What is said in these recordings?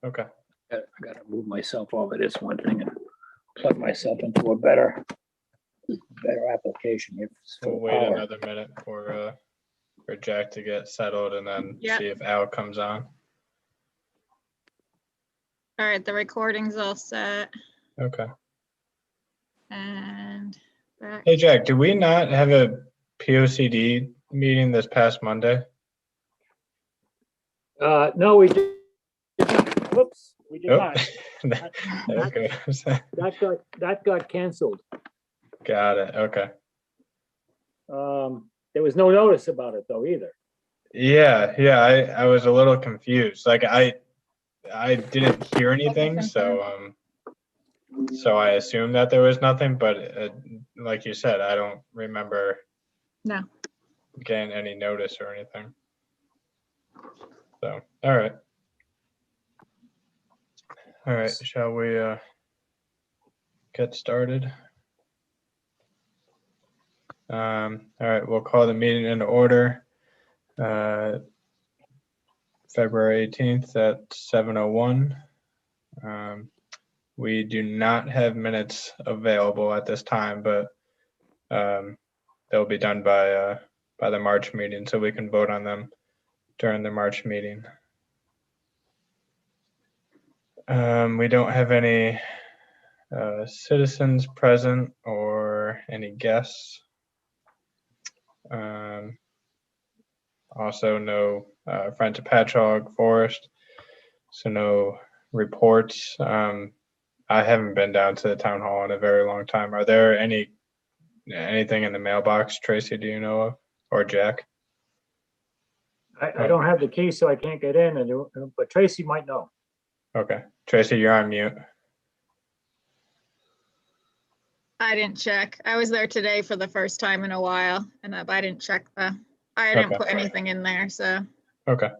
Okay. I gotta move myself over this one thing and plug myself into a better application. If it's We'll full wait power. another minute for Jack to get settled and then Yep. see if Al comes on. All right, the recording's all set Okay. and back. Hey, Jack, did we not have a POCD meeting this past Monday? No, we did. Whoops, we did Nope. not. Okay. That got canceled. Got it. Okay. There was no notice about it though either. Yeah. I was a little confused. Like I didn't hear anything, so I assumed that there was nothing. But like you said, I don't remember No. getting any notice or anything. So all right. All right. Shall we get started? All right. We'll call the meeting into order. February 18th at 7:01. We do not have minutes available at this time, but they'll be done by the March meeting, so we can vote on them during the March meeting. We don't have any citizens present or any guests. Also, no Friends of Patchogue Forest, so no reports. I haven't been down to the town hall in a very long time. Are there anything in the mailbox, Tracy, do you know of, or Jack? I don't have the key, so I can't get in, but Tracy might know. Okay, Tracy, you're on mute. I didn't check. I was there today for the first time in a while, and I didn't check I didn't Okay. put anything in there, so. Okay.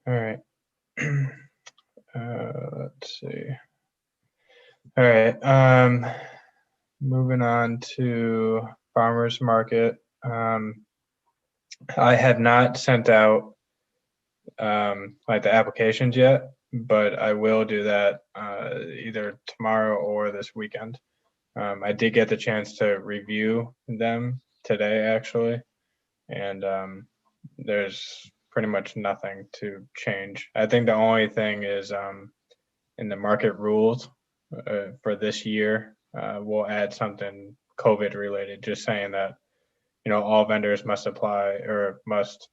All right. Let's see. All right. Moving on to farmers market. I have not sent out like the applications yet, but I will do that either tomorrow or this weekend. I did get the chance to review them today, actually, and there's pretty much nothing to change. I think the only thing is in the market rules for this year, we'll add something COVID related, just saying that, all vendors must apply or must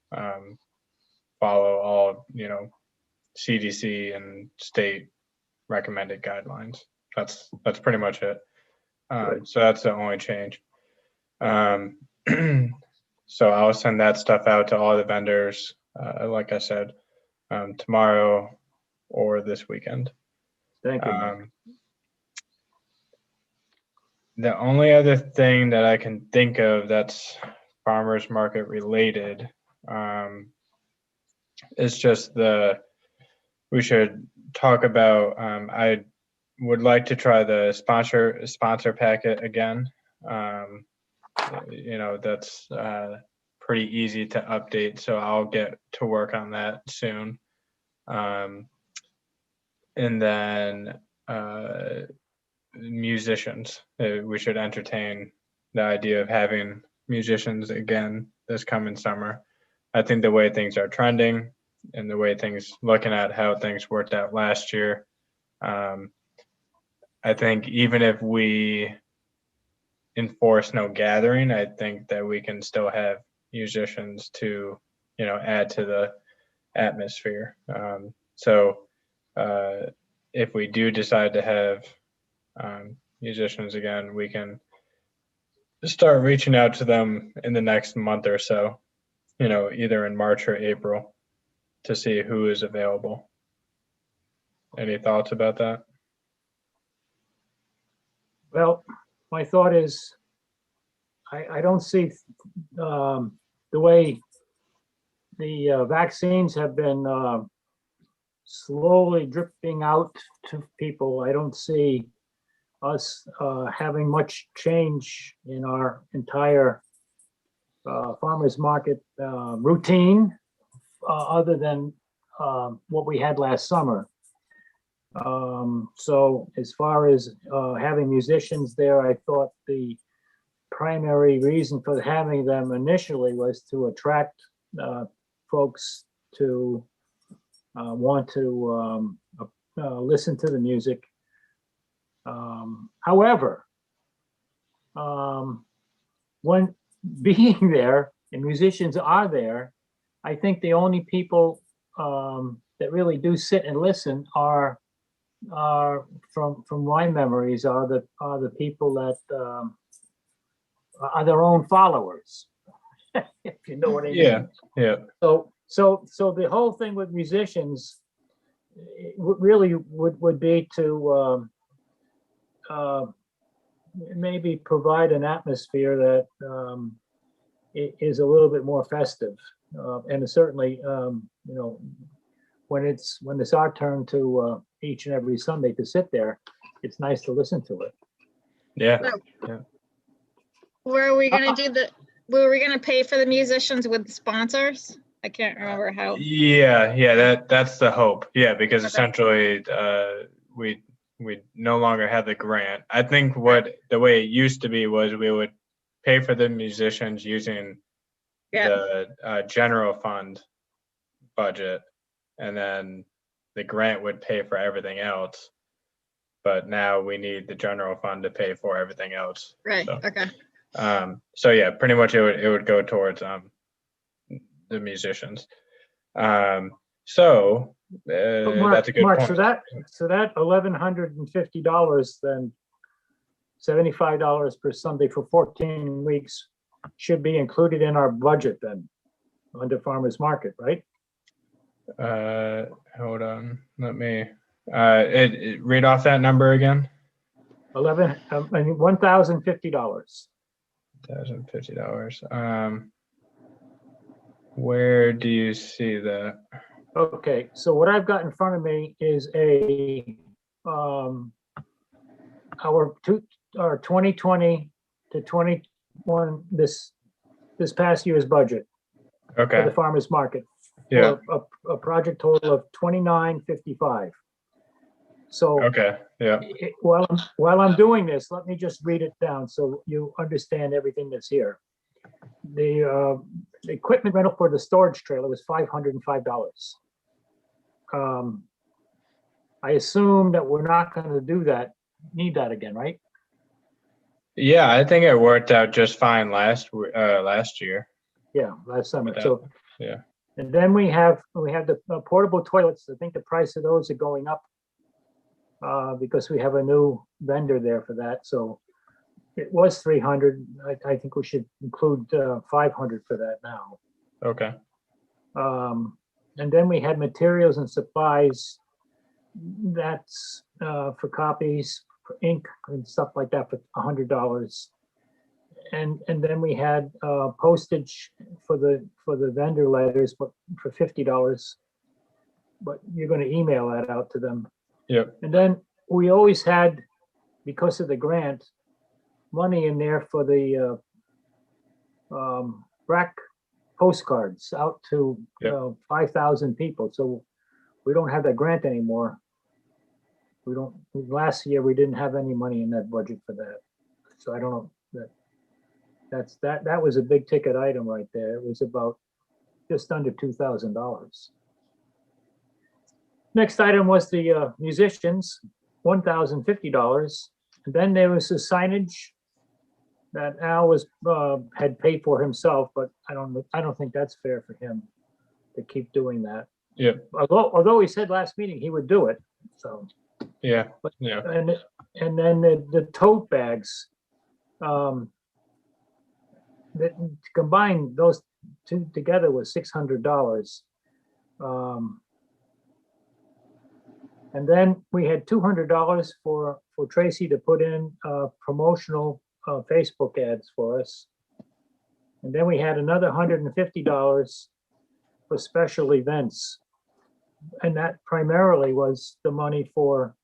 follow all, CDC and state recommended guidelines. That's pretty much it. So that's the only change. So I'll send that stuff out to all the vendors, like I said, tomorrow or this weekend. Thank you. The only other thing that I can think of that's farmers market related is just we should talk about, I would like to try the sponsor packet again. That's pretty easy to update, so I'll get to work on that soon. And then musicians, we should entertain the idea of having musicians again this coming summer. I think the way things are trending and the way looking at how things worked out last year, I think even if we enforce no gathering, I think that we can still have musicians to, add to the atmosphere. So if we do decide to have musicians again, we can start reaching out to them in the next month or so, either in March or April, to see who is available. Any thoughts about that? Well, my thought is, I don't see the way the vaccines have been slowly dripping out to people. I don't see us having much change in our entire farmers market routine, other than what we had last summer. So as far as having musicians there, I thought the primary reason for having them initially was to attract folks to want to listen to the music. However, when being there and musicians are there, I think the only people that really do sit and listen are from my memories are the people that are their own followers, if you know what I mean. Yeah, yeah, So the whole thing with musicians really would be to maybe provide an atmosphere that is a little bit more festive, and certainly, when it's our turn to each and every Sunday to sit there, it's nice to listen to it. yeah. Were we gonna were we gonna pay for the musicians with sponsors? I can't remember how. Yeah, that's the hope. Yeah, because Okay. essentially, we no longer have the grant. I think the way it used to be was we would pay for the musicians using Yeah, the general fund budget, and then the grant would pay for everything else. But now we need the general fund to pay for everything else. right, So, okay. so yeah, pretty much it would go towards the musicians. So But Mark, that's a good Mark, point. so that $1,150, then $75 per Sunday for 14 weeks should be included in our budget then, under farmer's market, right? Hold on, let me read off that number again. $1,050. $1,050. Where do you see that? Okay, so what I've got in front of me is our 2020 to 21, this past year's budget for the Okay. farmer's market. Yeah. For a project total of 2955. So Okay. Yeah. while I'm doing this, let me just read it down so you understand everything that's here. The equipment rental for the storage trailer was $505. I assume that we're not going to need that again, right? Yeah, I think it worked out just fine last year. Yeah, last summer. Without- So yeah. and then we have the portable toilets. I think the price of those are going up because we have a new vendor there for that. So it was 300. I think we should include 500 for that now. Okay. And then we had materials and supplies. That's for copies, for ink and stuff like that for $100. And then we had postage for the vendor letters, but for $50. But you're going to email that out to them. Yep. And then we always had, because of the grant, money in there for the BRAC postcards out to 5,000 people. So we don't have that grant anymore. We don't. Last year we didn't have any money in that budget for that. So I don't know that was a big ticket item right there. It was about just under $2,000. Next item was the musicians, $1,050. And then there was the signage that Al had paid for himself, but I don't think that's fair for him to keep doing that. Yeah. Although he said last meeting he would do it. So Yeah. but, Yeah. and then the tote bags, that combined those two together was $600. And then we had $200 for Tracy to put in promotional Facebook ads for us. And then we had another $150 for special events. And that primarily was the money for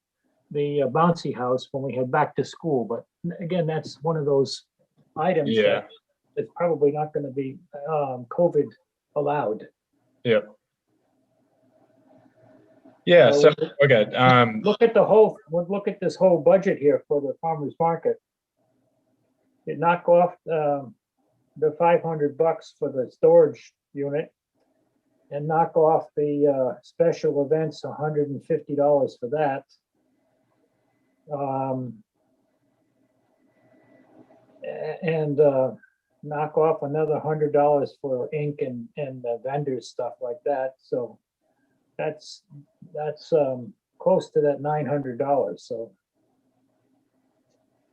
the bouncy house when we had back to school. But again, that's one of those items Yeah. that's probably not going to be COVID allowed. Yeah. Yeah, so, So okay, look at this whole budget here for the farmer's market. You knock off the $500 for the storage unit and knock off the special events, $150 for that. And knock off another $100 for ink and vendors, stuff like that. So that's close to that $900. So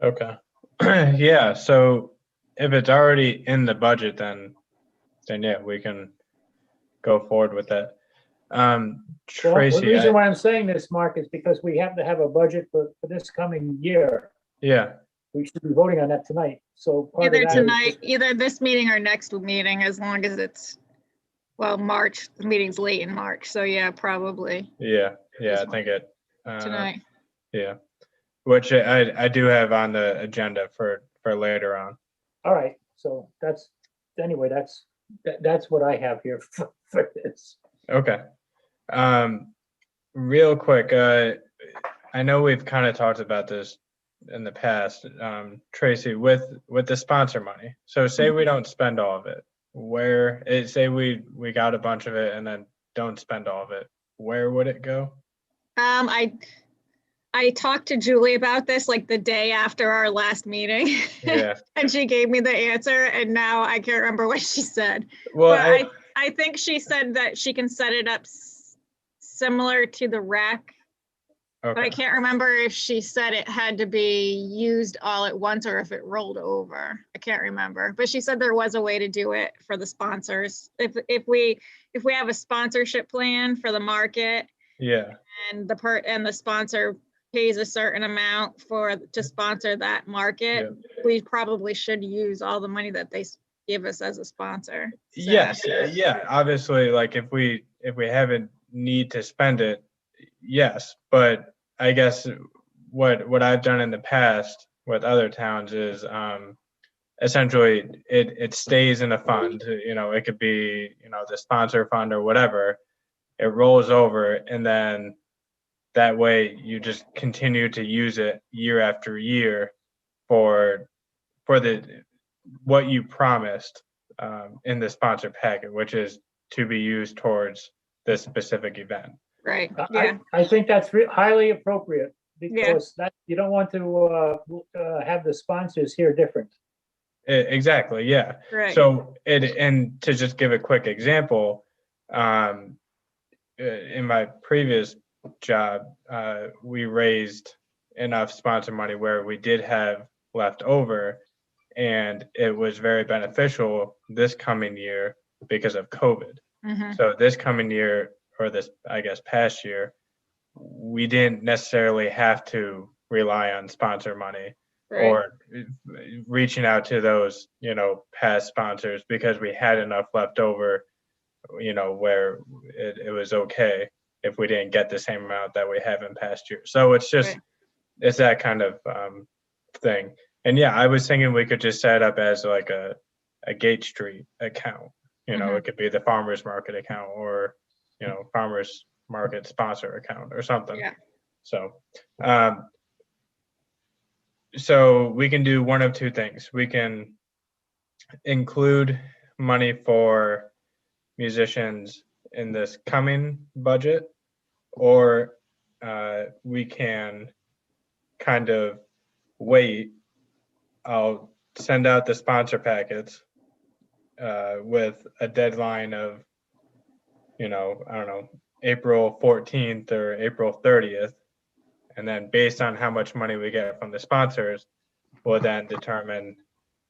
okay. Yeah, so if it's already in the budget, then yeah, we can go forward with that. well, the Tracy, reason why I'm saying this, Mark, is because we have to have a budget for this coming year. yeah, We should be voting on that tonight. So part of Either that is tonight, either this meeting or next meeting, as long as it's, well, March, the meeting's late in March, so yeah, probably yeah, This I one. think it, tonight. yeah, which I do have on the agenda for later on. all right. So anyway, that's what I have here for this. Okay. Real quick, I know we've kind of talked about this in the past, Tracy, with the sponsor money. So say we don't spend all of it, say we got a bunch of it and then don't spend all of it, where would it go? I talked to Julie about this like the day after our last meeting. Yeah. And she gave me the answer, and now I can't remember what she said. Well, But I think she said that she can set it up similar to the rec. But I okay. can't remember if she said it had to be used all at once or if it rolled over. I can't remember, but she said there was a way to do it for the sponsors. If we have a sponsorship plan for the market, Yeah. and the sponsor pays a certain amount to sponsor that market, we probably should use all the money that they give us as a sponsor. So. Yes. Yeah. Obviously, like if we haven't need to spend it, yes. But I guess what I've done in the past with other towns is essentially it stays in a fund. It could be the sponsor fund or whatever. It rolls over, and then that way you just continue to use it year after year for what you promised in the sponsor packet, which is to be used towards this specific event. Right. Yeah. I think that's highly appropriate, because that you don't want to have the sponsors here different. Exactly. Yeah. Right. So and to just give a quick example, in my previous job, we raised enough sponsor money where we did have left over, and it was very beneficial this coming year because of COVID. Mm-hmm. So this coming year, or this, I guess, past year, we didn't necessarily have to rely on sponsor money or reaching out to those, past sponsors, because we had enough left over, where it was okay if we didn't get the same amount that we have in past years. So it's just, it's that kind of thing. And yeah, I was thinking we could just set it up as like a Gate Street account. It could be the farmer's market account, or farmer's market sponsor account or something. Yeah. So we can do one of two things. We can include money for musicians in this coming budget, or we can kind of wait. I'll send out the sponsor packets with a deadline of, I don't know, April 14th or April 30th. And then based on how much money we get from the sponsors, we'll then determine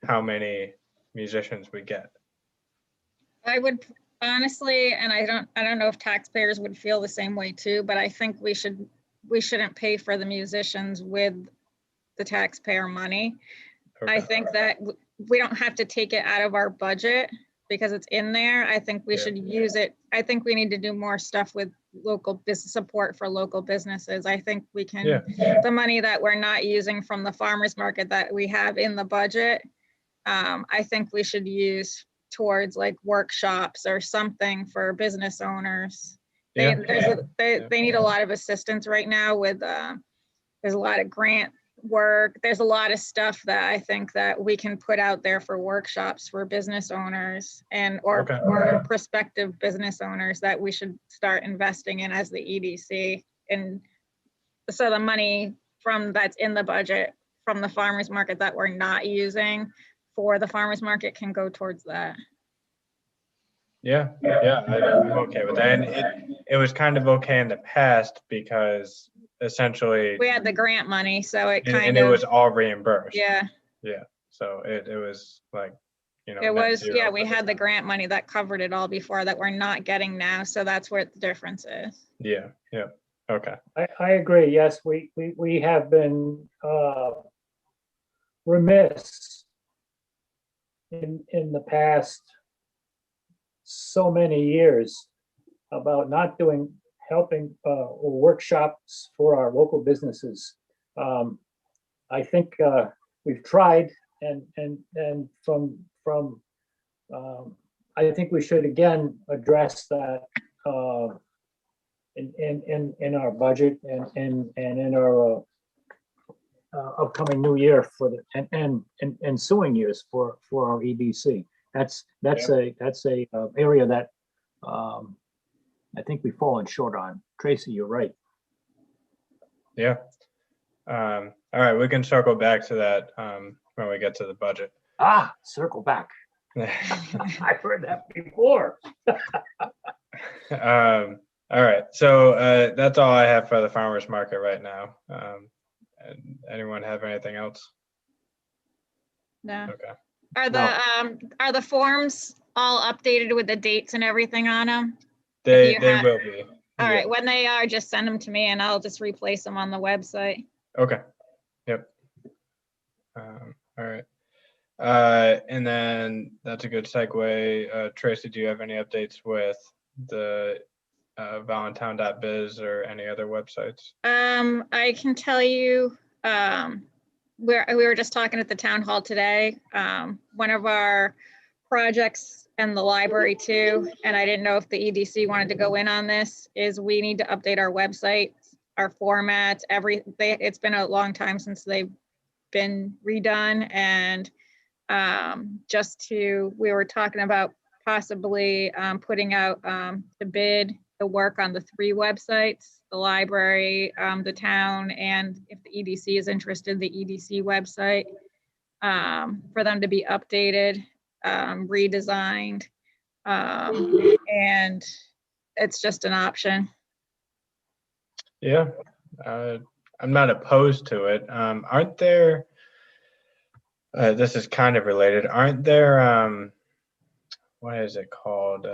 how many musicians we get. I would honestly, and I don't know if taxpayers would feel the same way too, but I think we shouldn't pay for the musicians with the taxpayer money. Okay. I think that we don't have to take it out of our budget because it's in there. I think we should use it. I think we need to do more stuff with local business support for local businesses. I think we can, the money that we're not using from the farmers market that we have in the budget, I think we should use towards like workshops or something for business owners. They, Yeah. they need a lot of assistance right now with, there's a lot of grant work. There's a lot of stuff that I think that we can put out there for workshops for business owners and, or prospective business owners that we should start investing in as the EDC. And so the money from that's in the budget from the farmer's market that we're not using for the farmer's market can go towards that. Yeah, I'm okay with that. And it was kind of okay in the past because essentially We had the grant money, so it kind and of. it was all reimbursed. Yeah. Yeah. So it was like, It net was, zero yeah, for we the had the town. grant money that covered it all before that we're not getting now. So that's where the difference is. Yeah. Okay. I agree. Yes, we have been remiss in the past so many years about not helping workshops for our local businesses. I think we've tried, and from I think we should again address that in our budget and in our upcoming new year for the and ensuing years for our EDC. That's a area that I think we've fallen short on. Tracy, you're right. Yeah. All right, we can circle back to that when we get to the budget. Circle back. I've heard that before. All right, so that's all I have for the farmers market right now. Anyone have anything else? No. Okay. Are the forms all updated with the dates and everything on them? They will be. All right, when they are, just send them to me and I'll just replace them on the website. Okay. Yep. All right. And then that's a good segue. Tracy, do you have any updates with the Valentine.biz or any other websites? I can tell you, we were just talking at the town hall today. One of our projects and the library too, and I didn't know if the EDC wanted to go in on this, is we need to update our website, our formats, it's been a long time since they've been redone, and we were talking about possibly putting out to bid the work on the 3 websites, the library, the town, and if the EDC is interested, the EDC website, for them to be updated, redesigned, and it's just an option. Yeah, I'm not opposed to it. Aren't there, this is kind of related, aren't there, what is it called?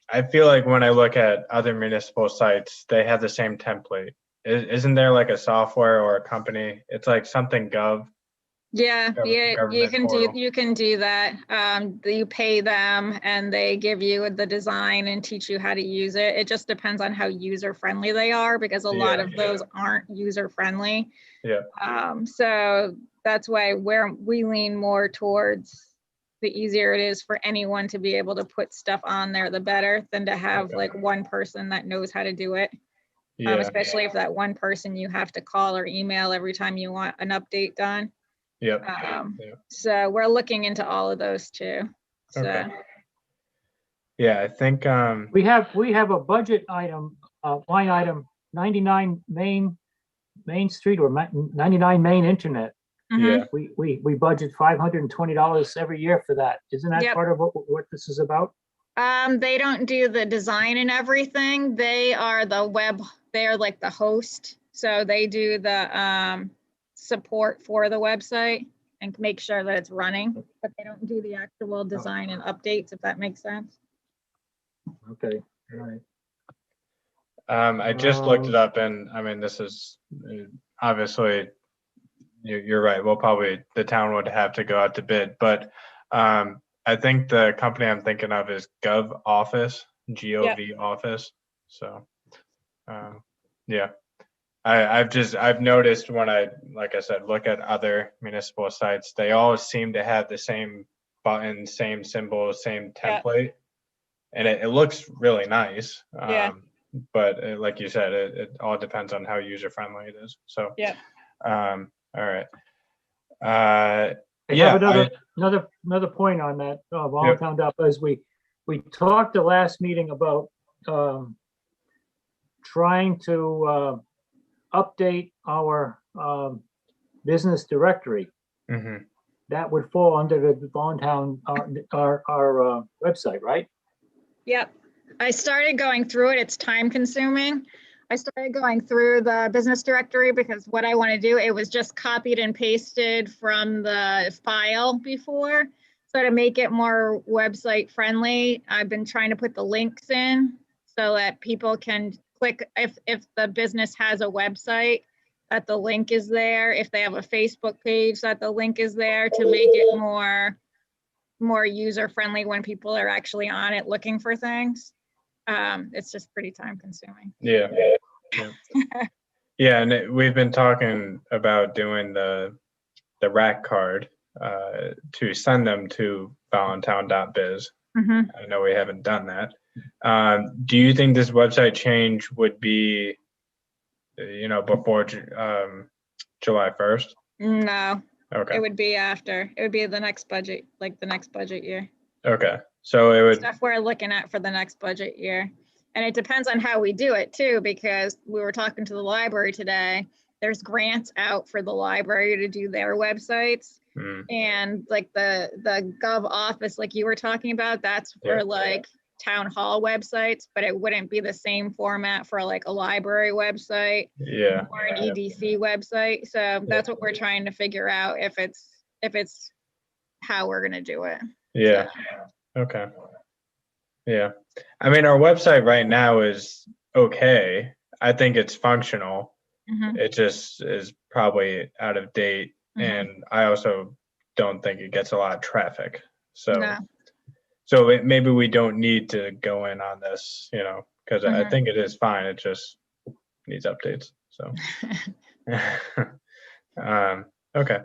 I feel like when I look at other municipal sites, they have the same template. Isn't there like a software or a company? It's like something gov. Yeah, you can do that. You pay them and they give you the design and teach you how to use it. It just depends on how user friendly they are, because a lot of those aren't user friendly. Yeah. So that's why we lean more towards the easier it is for anyone to be able to put stuff on there, the better, than to have like one person that knows how to do it. Especially if that one person you have to call or email every time you want an update done. So we're looking into all of those too. So. Okay. Yeah, I think we have a budget item, line item 99 Main Street or 99 Main Internet. Yeah. We budget $520 every year for that. Isn't that part of what this is about? They don't do the design and everything. They are they're like the host. So they do the support for the website and make sure that it's running, but they don't do the actual design and updates, if that makes sense. Okay, all right. I just looked it up, and I mean, this is obviously, you're right. The town would have to go out to bid, but I think the company I'm thinking of is Gov Office, G-O-V Office. So, yeah. I've noticed when like I said, look at other municipal sites, they all seem to have the same button, same symbol, same template. and it looks really nice. Yeah. But like you said, it all depends on how user friendly it is. So, Yeah. all right. I Yeah. have another point on that, Volantown.biz. We talked the last meeting about trying to update our business directory. Mhm. That would fall under the Volantown, our website, right? Yep. I started going through it. It's time consuming. I started going through the business directory because what I want to do, it was just copied and pasted from the file before. So to make it more website friendly, I've been trying to put the links in so that people can click if the business has a website, that the link is there. If they have a Facebook page, that the link is there to make it more user friendly when people are actually on it looking for things. It's just pretty time consuming. Yeah. Yeah, and we've been talking about doing the rack card to send them to Volantown.biz. Mhm. I know we haven't done that. Do you think this website change would be, before July 1st? No, Okay. it would be after. It would be the next budget, like the next budget year. Okay. So it would. Stuff we're looking at for the next budget year. And it depends on how we do it too, because we were talking to the library today. There's grants out for the library to do their websites. And like the gov office, like you were talking about, that's for like town hall websites, but it wouldn't be the same format for like a library website or an EDC website. So that's what we're trying to figure out, if it's how we're gonna do it. Yeah. So. Okay. Yeah. I mean, our website right now is okay. I think it's functional. It just is probably out of date. And I also don't think it gets a lot of traffic. So, maybe we don't need to go in on this, because I think it is fine. It just needs updates. So, okay.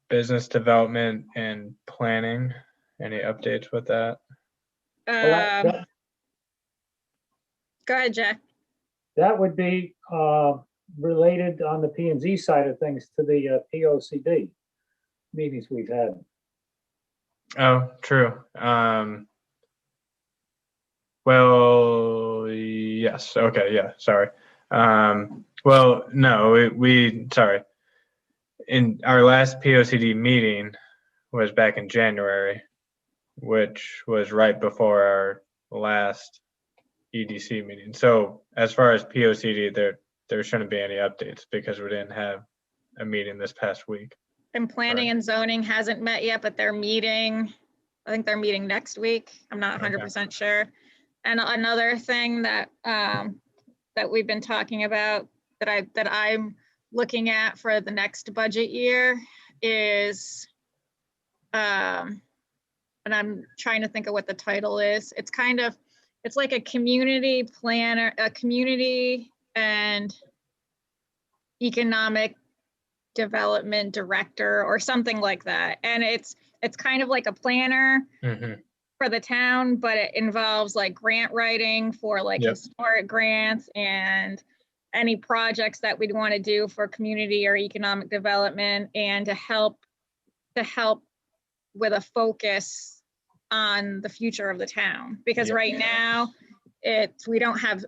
Business development and planning. Any updates with that? Go ahead, Jack. That would be related on the P&Z side of things to the POCD meetings we've had. Oh, true. Well, yes. Okay. Yeah. Sorry. Well, no, we sorry. In our last POCD meeting was back in January, which was right before our last EDC meeting. So as far as POCD, there shouldn't be any updates because we didn't have a meeting this past week. And planning and zoning hasn't met yet, but they're meeting. I think they're meeting next week. I'm not 100% sure. And another thing that that we've been talking about that I'm looking at for the next budget year is, and I'm trying to think of what the title is. It's like a community planner, a community and economic development director or something like that. And it's kind of like a planner for the town, but it involves like grant writing for like historic grants and any projects that we'd want to do for community or economic development, and to help with a focus on the future of the town. Because right now we don't have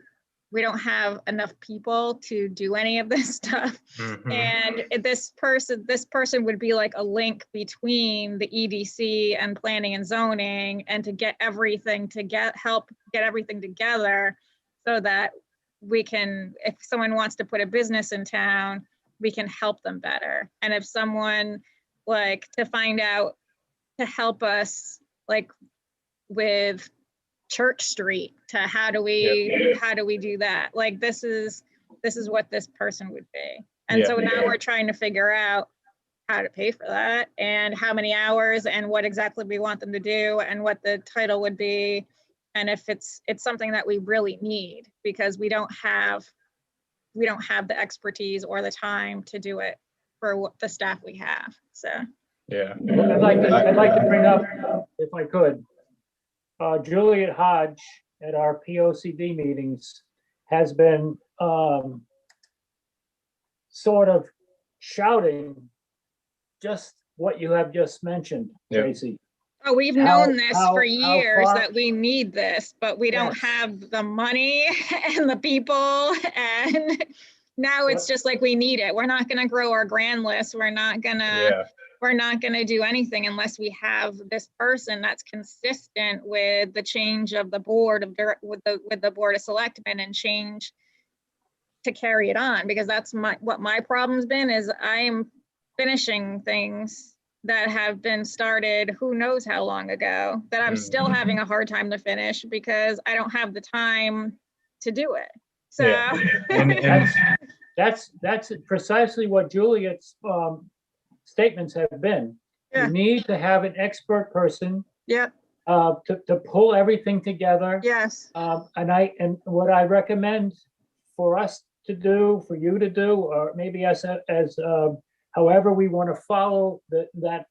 enough people to do any of this stuff. And this person would be like a link between the EDC and planning and zoning, and to get everything help get everything together so that we can, if someone wants to put a business in town, we can help them better. And if someone like to help us like with Church Street, to how do we do that? Like this is what this person would be. And so now we're trying to figure out how to pay for that and how many hours and what exactly we want them to do and what the title would be, and if it's something that we really need, because we don't have the expertise or the time to do it for the staff we have. So Yeah. I'd like to bring up, if I could, Juliet Hodge at our POCD meetings has been sort of shouting just what you have just mentioned, Yeah. Tracy. Oh, we've How- known this how- for how years far- that we need this, but we don't Yes. have the money and the people. And now it's What- just like we need it. We're not gonna grow our grand list. We're not Yeah. gonna do anything unless we have this person that's consistent with the change of the board of with the board of selectmen and change to carry it on, because that's what my problem's been is I am finishing things that have been started who knows how long ago that I'm still having a hard time to finish because I don't have the time to do it. So Yeah. And That's precisely what Juliet's statements have been. Yeah. You need to have an expert person yeah, to pull everything together. yes, And what I recommend for us to do, for you to do, or maybe as however we want to follow that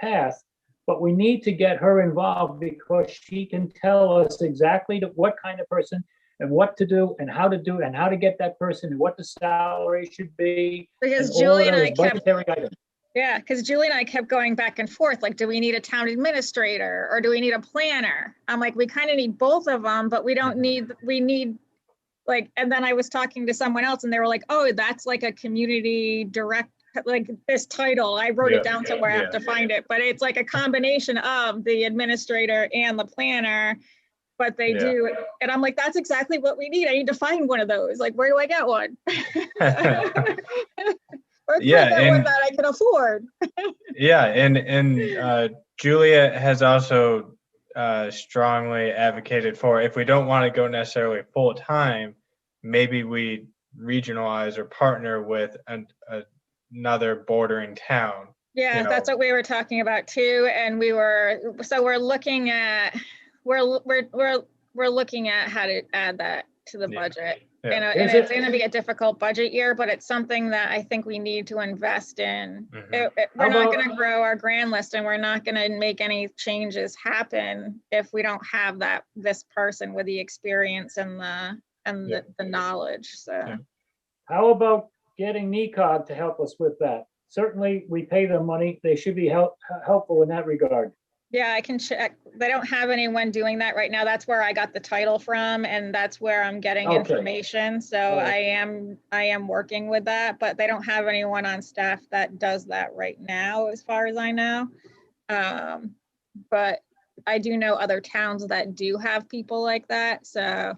path, but we need to get her involved because she can tell us exactly what kind of person and what to do and how to do it and how to get that person and what the salary should be. because and all Julie and those I kept budgetary items. Yeah, because Julie and I kept going back and forth, like, do we need a town administrator or do we need a planner? I'm like, we kind of need both of them, but we don't need, we need like, and then I was talking to someone else and they were like, oh, that's like a community direct, like this title. I wrote it down somewhere, I have to find it, but it's like a combination of the administrator and the planner, but they do. And I'm like, that's exactly what we need. I need to find one of those. Like, where do I get one? Or Yeah, that one that I can afford. Yeah, and Julia has also strongly advocated for, if we don't want to go necessarily full time, maybe we regionalize or partner with another bordering town. Yeah, that's what we were talking about too. And we're looking at looking at how to add that to the budget. Yeah. And it's going to be a difficult budget year, but it's something that I think we need to invest in. We're not going to grow our grand list and we're not going to make any changes happen if we don't have this person with the experience and the knowledge. So How about getting NECOG to help us with that? Certainly, we pay them money. They should be helpful in that regard. yeah, I can check. They don't have anyone doing that right now. That's where I got the title from, and that's where I'm getting information. So I am working with that, but they don't have anyone on staff that does that right now, as far as I know. But I do know other towns that do have people like that. So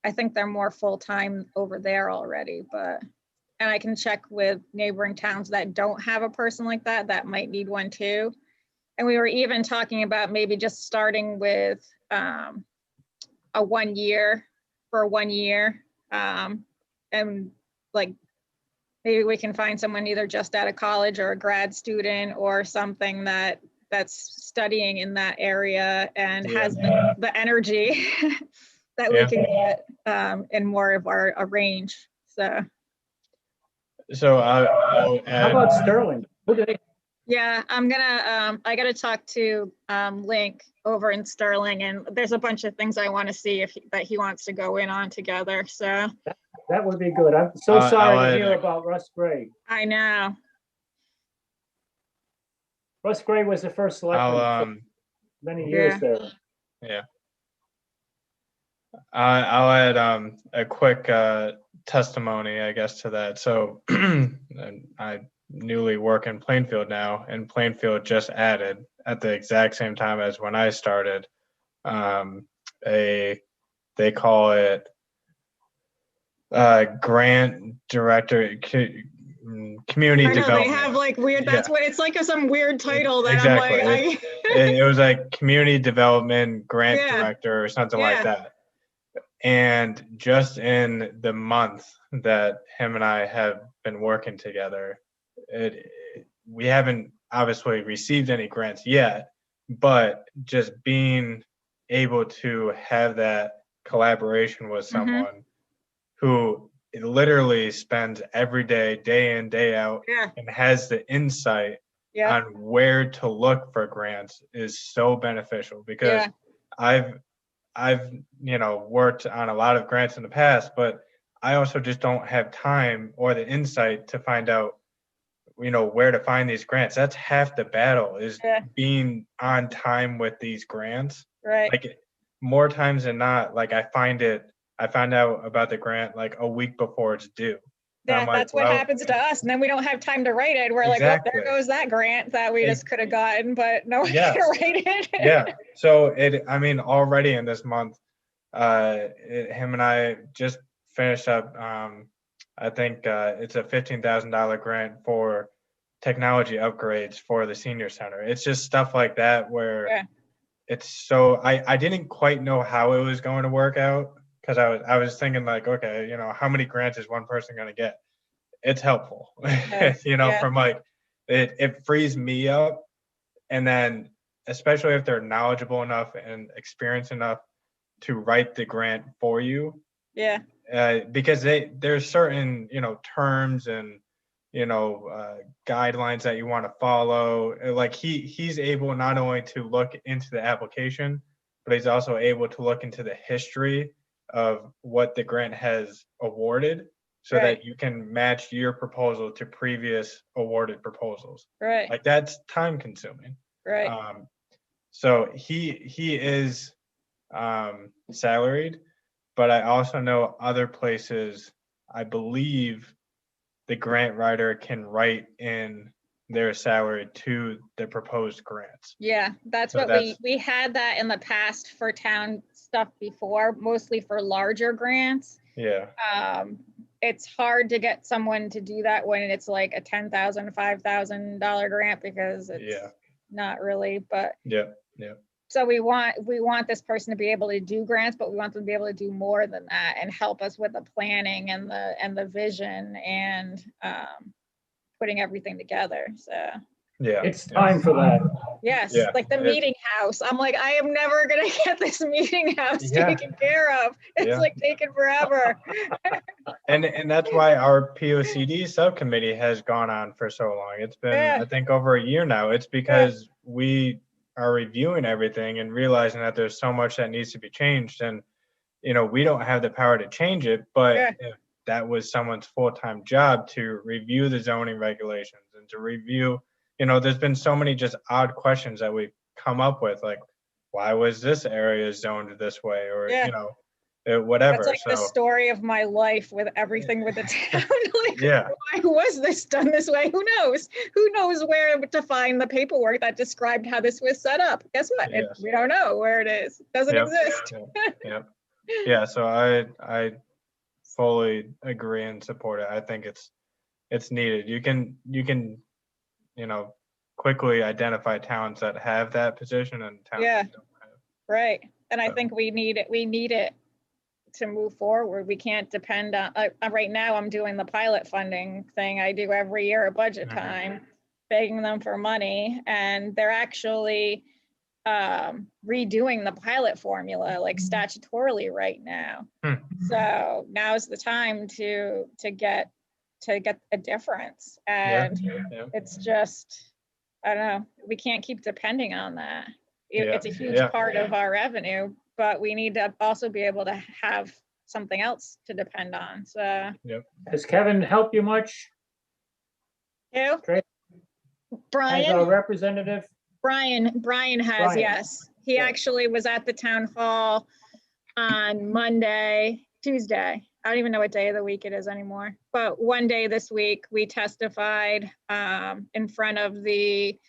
I think they're more full-time over there already, and I can check with neighboring towns that don't have a person like that might need one too. And we were even talking about maybe just starting with a 1 year for 1 year. And like, maybe we can find someone either just out of college or a grad student or something that's studying in that area and has the energy that we can get in more of our range. So I'll How about Sterling? Who do they? Yeah, I gotta talk to Link over in Sterling, and there's a bunch of things I want to see that he wants to go in on together. So That would be good. I'm so sorry to hear about Russ Gray. I know. Russ Gray was the first selectman for many years there. Yeah. I'll add a quick testimony, I guess, to that. So I newly work in Plainfield now, and Plainfield just added at the exact same time as when I started they call it grant director, community development. They have like weird, that's what it's like, some weird title that exactly. I'm like, it was like community development grant director or something like that. And just in the month that him and I have been working together, we haven't obviously received any grants yet, but just being able to have that collaboration with someone who literally spends every day, day in, day out, and has the insight Yeah. on where to look for grants is so beneficial, because Yeah. I've worked on a lot of grants in the past, but I also just don't have time or the insight to find out where to find these grants. That's half the battle, is Yeah. being on time with these grants. Right. Like, more times than not, like I find out about the grant like a week before it's due. And Yeah, I'm like, that's what well, happens to us. And then we don't have time to write it. We're like, well, exactly. there goes that grant that we just could have gotten, but no one Yes. can write it. Yeah. So already in this month, him and I just finished up, I think it's a $15,000 grant for technology upgrades for the senior center. It's just stuff like that where Yeah. it's so, I didn't quite know how it was going to work out, because I was thinking like, okay, how many grants is one person going to get? It's helpful, Yeah. from like, it frees me up. And then, especially if they're knowledgeable enough and experienced enough to write the grant for you, Yeah. because there's certain terms and guidelines that you want to follow. Like he's able not only to look into the application, but he's also able to look into the history of what the grant has awarded, so Right. that you can match your proposal to previous awarded proposals. Right. Like, that's time consuming. Right. So he is salaried, but I also know other places, I believe the grant writer can write in their salary to the proposed grants. Yeah, that's So what we had that in the past for town stuff before, mostly for larger grants. Yeah. It's hard to get someone to do that when it's like a $10,000, $5,000 grant, because it's not really, but Yeah. so we want this person to be able to do grants, but we want them to be able to do more than that and help us with the planning and the vision and putting everything together. So Yeah. It's time for that. yes, Yeah. like the meeting house. I'm like, I am never gonna get this meeting house taken care of. It's like taking forever. And that's why our POCD subcommittee has gone on for so long. It's been, I think, over a year now. It's because we are reviewing everything and realizing that there's so much that needs to be changed, and we don't have the power to change it, but if that was someone's full-time job to review the zoning regulations and to review, there's been so many just odd questions that we've come up with, like, why was this area zoned this way, or whatever. That's like the story of my life with everything with the town. Like, why was this done this way? Who knows? Who knows where to find the paperwork that described how this was set up? Guess what? We don't know where it is. It doesn't exist. Yeah. So I fully agree and support it. I think it's needed. You can quickly identify towns that have that position and towns that don't have. Right. And I think we need it to move forward. We can't depend on, right now I'm doing the pilot funding thing I do every year at budget time, begging them for money, and they're actually redoing the pilot formula like statutorily right now. So now's the time to get a difference. And it's just, I don't know, we can't keep depending on that. It's a huge part of our revenue, but we need to also be able to have something else to depend on. So Does Kevin help you much? Who? Brian? As our representative? Brian has, yes. He actually was at the town hall on Tuesday. I don't even know what day of the week it is anymore. But one day this week, we testified in front of the,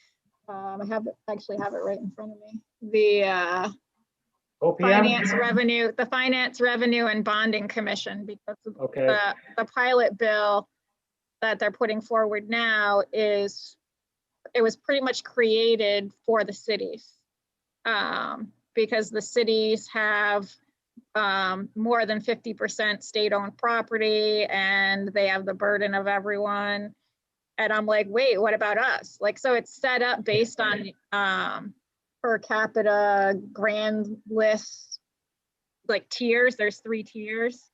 I have it right in front of me. The Finance Revenue and Bonding Commission, because the pilot bill that they're putting forward now it was pretty much created for the cities, because the cities have more than 50% state-owned property, and they have the burden of everyone. And I'm like, wait, what about us? Like, so it's set up based on per capita grand lists, like tiers. There's 3 tiers,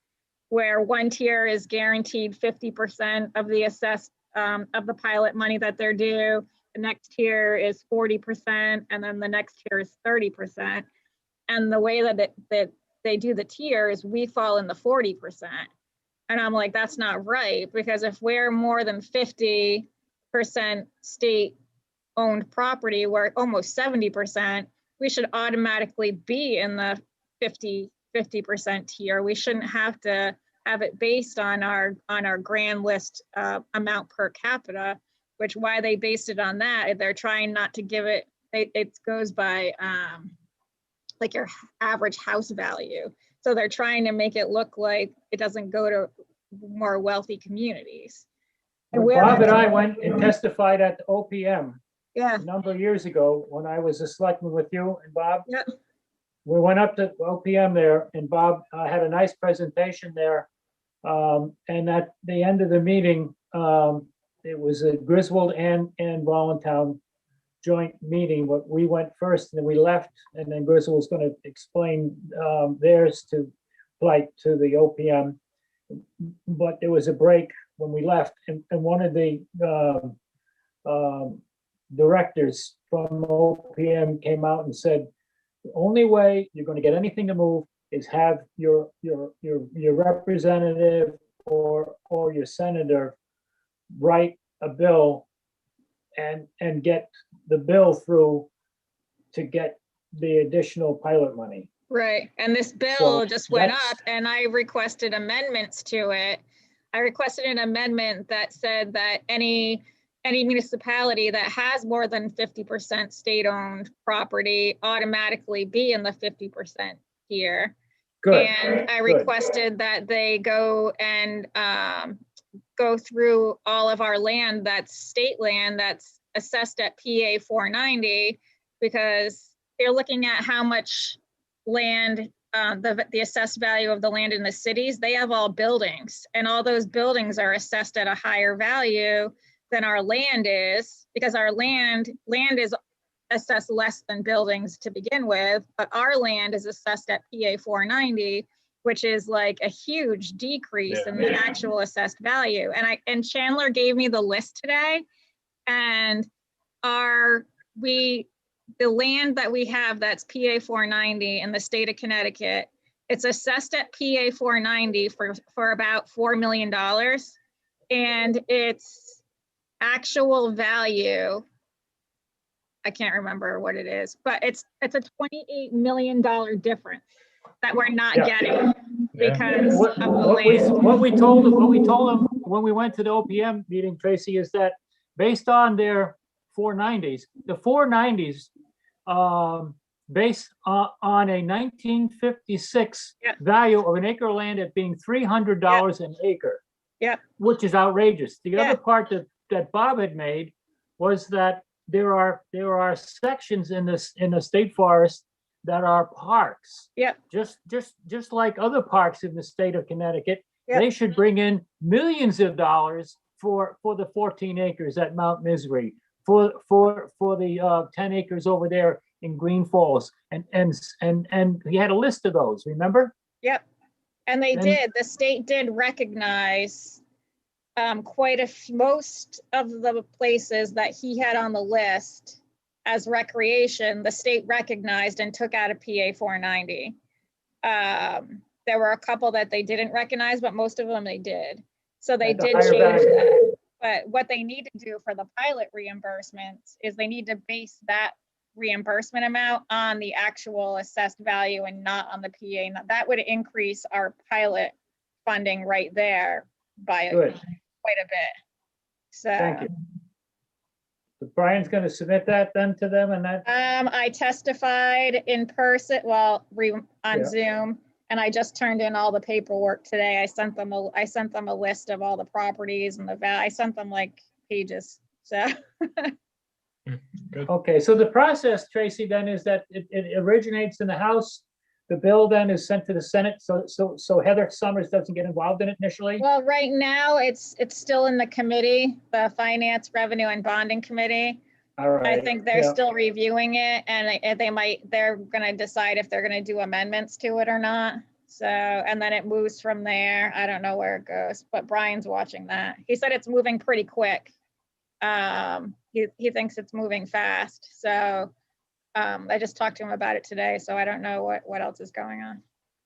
where one tier is guaranteed 50% of the assessed of the pilot money that they're due. the next tier is 40%, and then the next tier is 30%. And the way that they do the tiers, we fall in the 40%. And I'm like, that's not right, because if we're more than 50% state-owned property, we're almost 70%, we should automatically be in the 50% tier. We shouldn't have to have it based on our grand list amount per capita, which why they based it on that. They're trying not to give it, it goes by like your average house value. So they're trying to make it look like it doesn't go to more wealthy communities. And Bob and I went and testified at the OPM yeah, a number of years ago when I was a selectman with you and Bob. yeah, We went up to OPM there and Bob had a nice presentation there. And at the end of the meeting, it was a Griswold and Voluntown joint meeting, but we went first and then we left, and then Griswold was going to explain theirs to plight to the OPM. But there was a break when we left, and one of the directors from OPM came out and said, the only way you're going to get anything to move is have your representative or your senator write a bill and get the bill through to get the additional pilot money. right. And this bill So just went that's- up, and I requested amendments to it. I requested an amendment that said that any municipality that has more than 50% state-owned property automatically be in the 50% tier. Good. And I good. requested that they go and go through all of our land that's state land that's assessed at PA 490, because they're looking at how much land, the assessed value of the land in the cities. They have all buildings, and all those buildings are assessed at a higher value than our land is, because our land is assessed less than buildings to begin with, but our land is assessed at PA 490, which is like a huge decrease in the actual assessed value. And Chandler gave me the list today, and the land that we have that's PA 490 in the state of Connecticut, it's assessed at PA 490 for about $4 million, and its actual value, I can't remember what it is, but it's a $28 million difference that we're not getting because of the land. What we told them when we went to the OPM meeting, Tracy, is that based on their 490s, the 490s based on a 1956 value of an acre of land at being $300 an acre. Yeah. Which is outrageous. The other part that Bob had made was that there are sections in the state forest that are parks. Yep. Just like other parks in the state of Connecticut. Yep. They should bring in millions of dollars for the 14 acres at Mount Misery, for the 10 acres over there in Green Falls, and he had a list of those. Remember? Yep. And they did. The state did recognize most of the places that he had on the list as recreation. The state recognized and took out of PA 490. There were a couple that they didn't recognize, but most of them they did. So they did change that. But what they need to do for the pilot reimbursements is they need to base that reimbursement amount on the actual assessed value and not on the PA. Now, that would increase our pilot funding right there by quite a bit. So thank you. So Brian's going to submit that then to them, and that. I testified in person, on Zoom, and I just turned in all the paperwork today. I sent them a list of all the properties and I sent them like pages. So. Good. Okay, so the process, Tracy, then is that it originates in the House. The bill then is sent to the Senate. So Heather Summers doesn't get involved in it initially. Well, right now it's still in the committee, the Finance, Revenue, and Bonding Committee. All right. I think they're still reviewing it, and they're going to decide if they're going to do amendments to it or not. So, and then it moves from there. I don't know where it goes, but Brian's watching that. He said it's moving pretty quick. he thinks it's moving fast. So I just talked to him about it today, so I don't know what else is going on.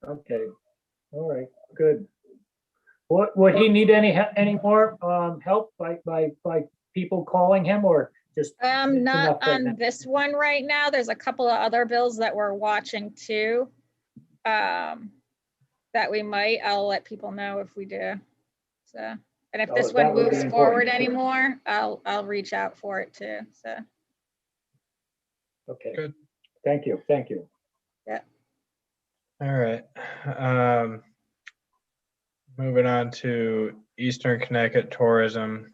Okay, all right, good. Would he need any more help by people calling him, or just? it's enough Not right now? on this one right now. There's a couple of other bills that we're watching too. That we might, I'll let people know if we do. So, and if this That one would be moves important. forward anymore, I'll reach out for it too, so. Okay. Good. Thank you. All right. Moving on to Eastern Connecticut tourism.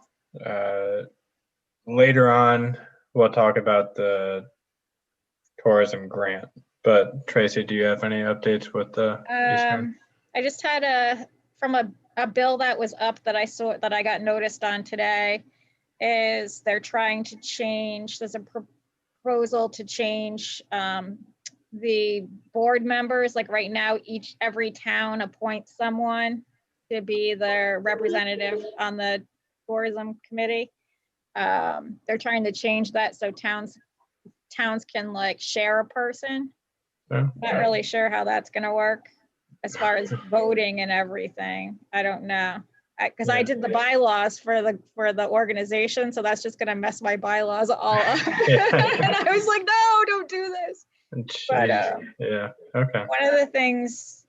Later on, we'll talk about the tourism grant. But Tracy, do you have any updates with the Eastern? I just had from a bill that was up that I saw, that I got noticed on today, is they're trying to change, there's a proposal to change the board members. Like right now, every town appoints someone to be their representative on the tourism committee. They're trying to change that so towns can like share a person. Yeah. Not really sure how that's gonna work as far as voting and everything. I don't know. Because I did the bylaws for the organization, so that's just gonna mess my bylaws all up. And I was like, no, don't do this. But yeah, okay. one of the things,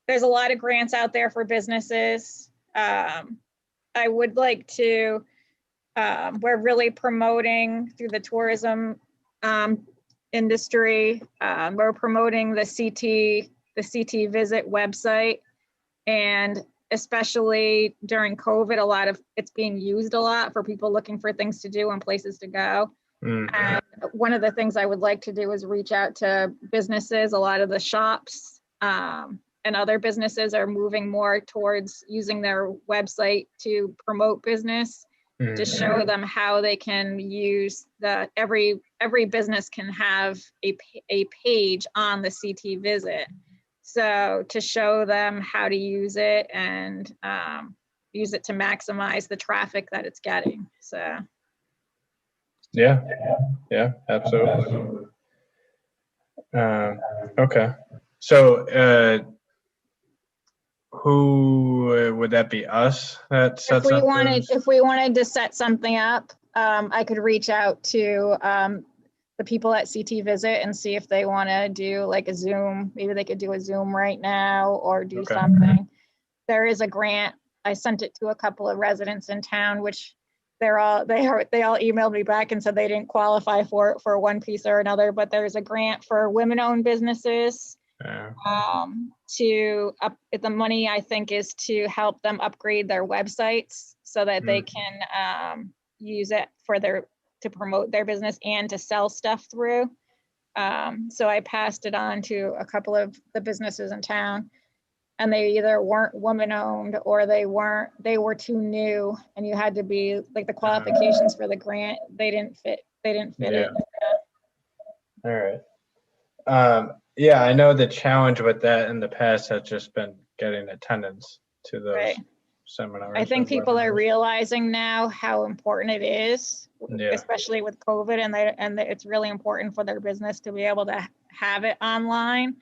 there's a lot of grants out there for businesses. I would like to, we're really promoting through the tourism industry. We're promoting the CT Visit website, and especially during COVID, it's being used a lot for people looking for things to do and places to go. And one of the things I would like to do is reach out to businesses. A lot of the shops and other businesses are moving more towards using their website to promote business, to show them how they can use every business can have a page on the CT Visit. So to show them how to use it and use it to maximize the traffic that it's getting. So. Yeah, absolutely. Okay. So who would that be? Us that sets If we up wanted to set something up, I could reach out to the people at CT Visit and see if they want to do like a Zoom. Maybe they could do a Zoom right now or do something. There is a grant. I sent it to a couple of residents in town, which they all emailed me back and said they didn't qualify for it for one piece or another. But there's a grant for women-owned businesses. The money, I think, is to help them upgrade their websites so that they can use it to promote their business and to sell stuff through. So I passed it on to a couple of the businesses in town, and they either weren't woman-owned or they were too new, and you had to be like the qualifications for the grant. They didn't fit it. All right. Yeah, I know the challenge with that in the past has just been getting attendance to those seminars. I think people are realizing now how important it is, especially with COVID, and it's really important for their business to be able to have it online.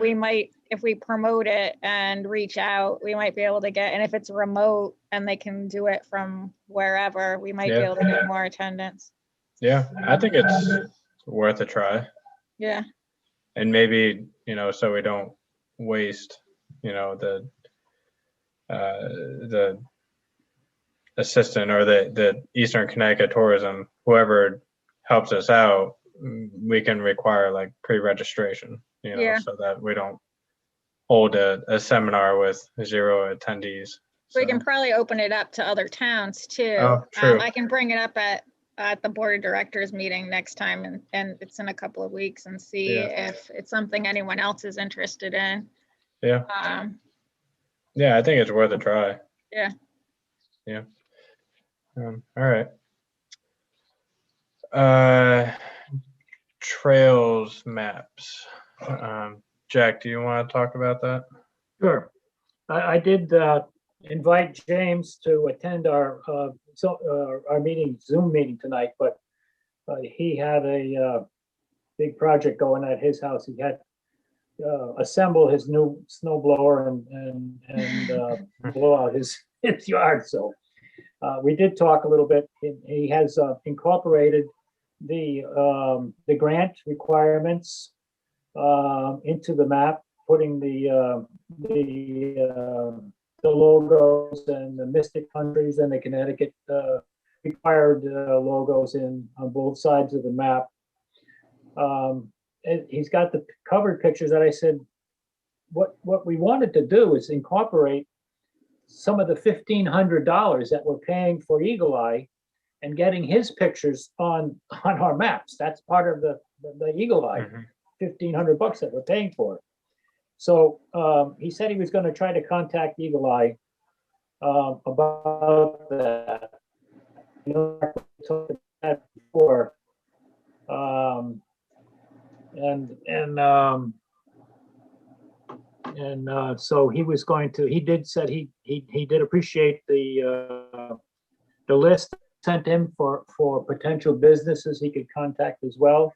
We might, if we promote it and reach out, we might be able to get, and if it's remote and they can do it from wherever, we might be able to get more attendance. Yeah, I think it's worth a try. Yeah. And maybe, so we don't waste, the assistant or the Eastern Connecticut tourism, whoever helps us out, we can require like pre-registration, so that we don't hold a seminar with 0 attendees. We can probably open it up to other towns too. Oh, true. I can bring it up at the board of directors meeting next time, and it's in a couple of weeks, and see if it's something anyone else is interested in. Yeah. I think it's worth a try. Yeah. All right. Trails maps. Jack, do you want to talk about that? Sure. I did invite James to attend our meeting, Zoom meeting tonight, but he had a big project going at his house. He had assemble his new snow blower and blow out his yard. So we did talk a little bit. He has incorporated the grant requirements into the map, putting the logos and the Mystic countries and the Connecticut required logos on both sides of the map. He's got the covered pictures that I said, what we wanted to do is incorporate some of the $1,500 that we're paying for Eagle Eye and getting his pictures on our maps. That's part of the Eagle Eye, $1,500 that we're paying for. So he said he was going to try to contact Eagle Eye about that. You know, I talked about that before. So he was going to. He did said he did appreciate the list sent him for potential businesses he could contact as well.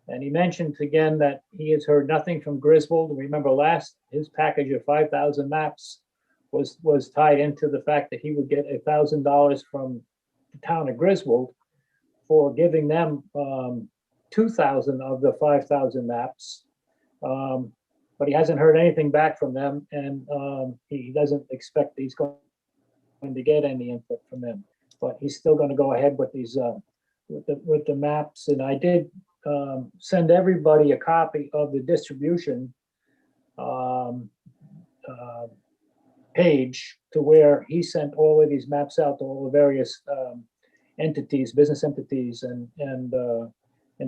And he mentioned again that he has heard nothing from Griswold. Remember, his package of 5,000 maps was tied into the fact that he would get $1,000 from the town of Griswold for giving them 2,000 of the 5,000 maps. But he hasn't heard anything back from them, and he doesn't expect he's going to get any input from them. But he's still going to go ahead with these with the maps. And I did send everybody a copy of the distribution page to where he sent all of these maps out to all the various entities, business entities, and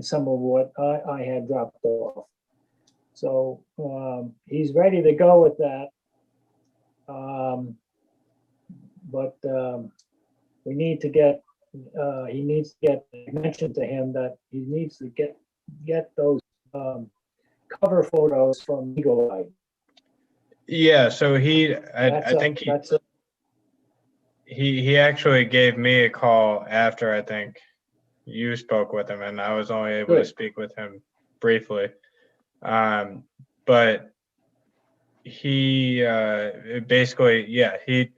some of what I had dropped off. So he's ready to go with that. But we need to get, he needs to get mentioned to him that he needs to get those cover photos from Eagle Eye. Yeah, so I think he actually gave me a call after I think you spoke with him, and I was only able to speak with him briefly. But he basically, yeah, he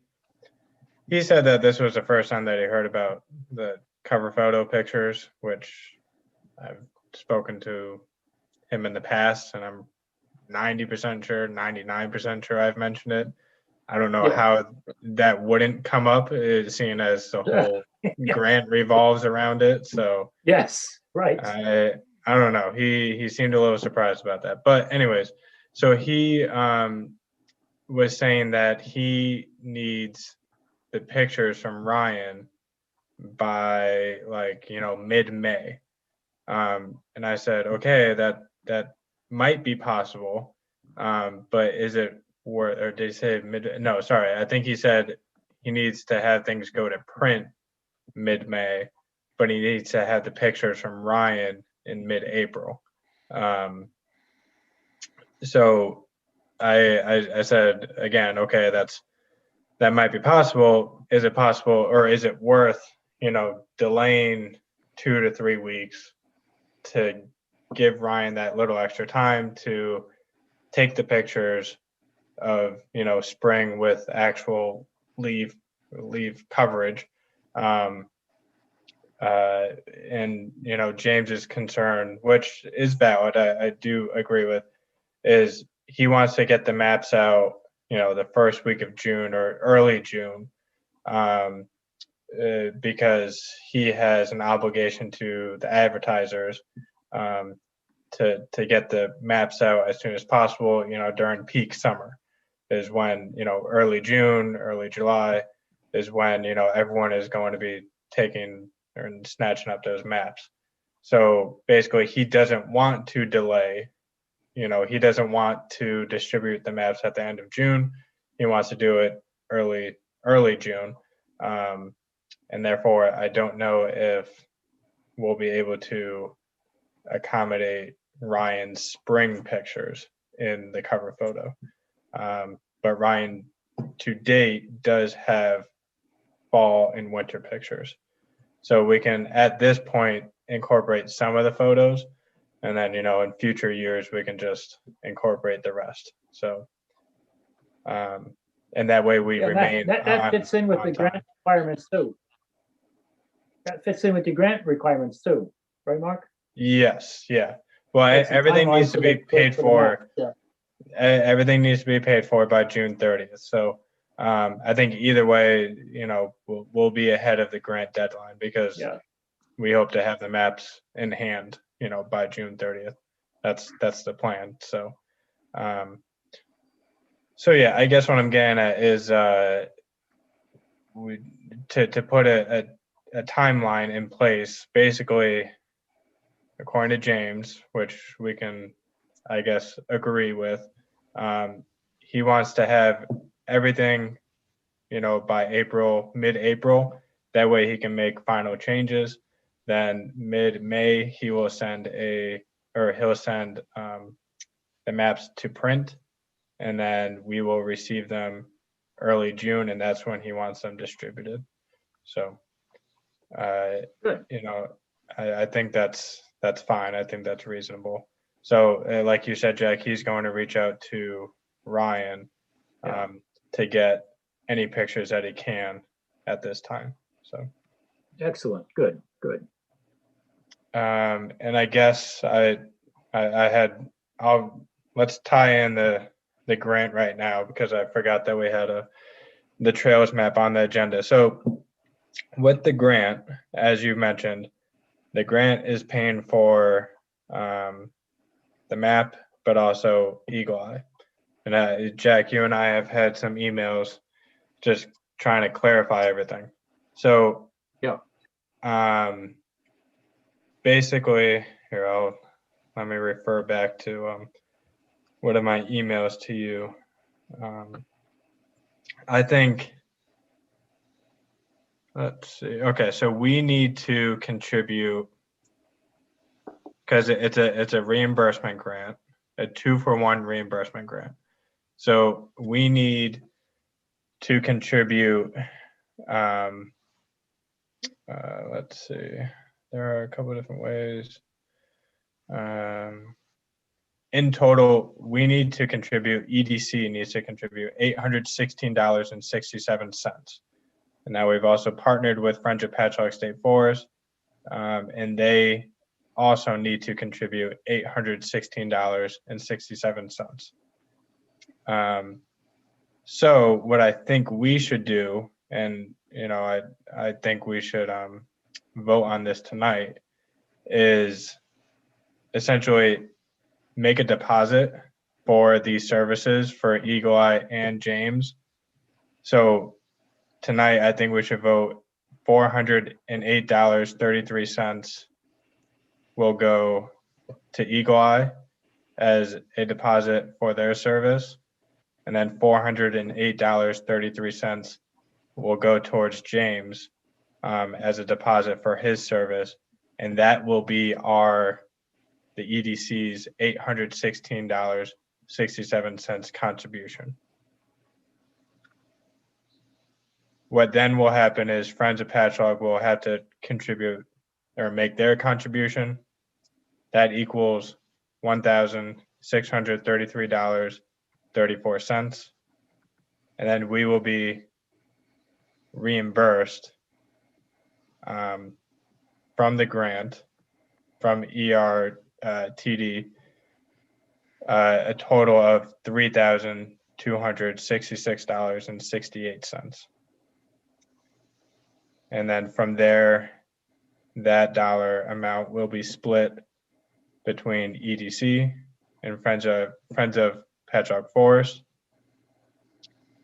said that this was the first time that he heard about the cover photo pictures, which I've spoken to him in the past, and I'm 90% sure, 99% sure I've mentioned it. I don't know how that wouldn't come up, seeing as the whole grant revolves around it. So yes, right. I don't know. He seemed a little surprised about that. But anyways, so he was saying that he needs the pictures from Ryan by mid-May. And I said, okay, that might be possible. But is it worth, or did he say no, sorry. I think he said he needs to have things go to print mid-May, but he needs to have the pictures from Ryan in mid-April. So I said again, okay, that might be possible. Is it possible, or is it worth, delaying 2 to 3 weeks to give Ryan that little extra time to take the pictures of, spring with actual leaf coverage. And James's concern, which is valid, I do agree with, is he wants to get the maps out, the first week of June or early June, because he has an obligation to the advertisers to get the maps out as soon as possible, during peak summer is when, early June, early July is when, everyone is going to be taking and snatching up those maps. So basically he doesn't want to delay, he doesn't want to distribute the maps at the end of June. He wants to do it early June. And therefore I don't know if we'll be able to accommodate Ryan's spring pictures in the cover photo. But Ryan to date does have fall and winter pictures. So we can, at this point, incorporate some of the photos, and then, in future years, we can just incorporate the rest. So, and that way we Yeah, remain that fits in with on the time. grant requirements too. That fits in with the grant requirements too, right, Mark? Yes, yeah. Well, That's the everything timeline needs to for be the- paid the for. map, yeah. Everything needs to be paid for by June 30th. So I think either way, we'll be ahead of the grant deadline because Yeah. we hope to have the maps in hand, by June 30th. That's the plan. So, yeah, I guess what I'm getting at is to put a timeline in place, basically, according to James, which we can, I guess, agree with. He wants to have everything, by mid-April. That way he can make final changes. Then mid-May, he'll send the maps to print, and then we will receive them early June, and that's when he wants them distributed. So, Good. I think that's fine. I think that's reasonable. So, like you said, Jack, he's going to reach out to Ryan to get any pictures that he can at this time. So, Excellent. Good. and I guess let's tie in the grant right now because I forgot that we had the trails map on the agenda. So, with the grant, as you mentioned, the grant is paying for the map, but also Eagle Eye. And Jack, you and I have had some emails just trying to clarify everything. So, basically, here, let me refer back to one of my emails to you. I think, let's see. Okay, so we need to contribute because it's a reimbursement grant, a 2-for-1 reimbursement grant. So we need to contribute. Let's see. There are a couple of different ways. In total, we need to contribute. EDC needs to contribute $816.67. And now we've also partnered with Friends of Patchogue State Forest, and they also need to contribute $816.67. So what I think we should do, and I think we should vote on this tonight, is essentially make a deposit for these services for Eagle Eye and James. So tonight, I think we should vote $408.33 will go to Eagle Eye as a deposit for their service. And then $408.33 will go towards James as a deposit for his service. And that will be the EDC's $816.67 contribution. What then will happen is Friends of Patchogue will have to contribute or make their contribution. That equals $1,633.34. And then we will be reimbursed from the grant, from ERTD, a total of $3,266.68. And then from there, that dollar amount will be split between EDC and Friends of Patchogue Forest.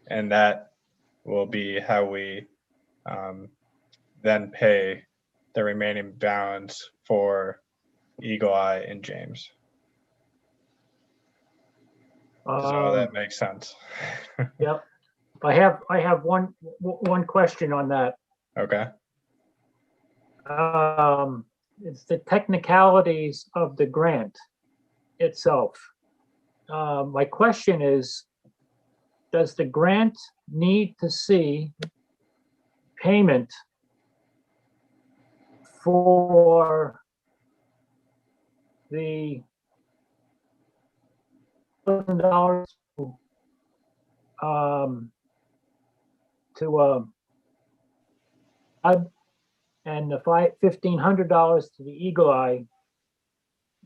And that will be how we then pay the remaining balance for Eagle Eye and James. Does all that make sense? Yep. I have one question on that. Okay. It's the technicalities of the grant itself. My question is, does the grant need to see payment for the $1,000 to and the $1,500 to the Eagle Eye.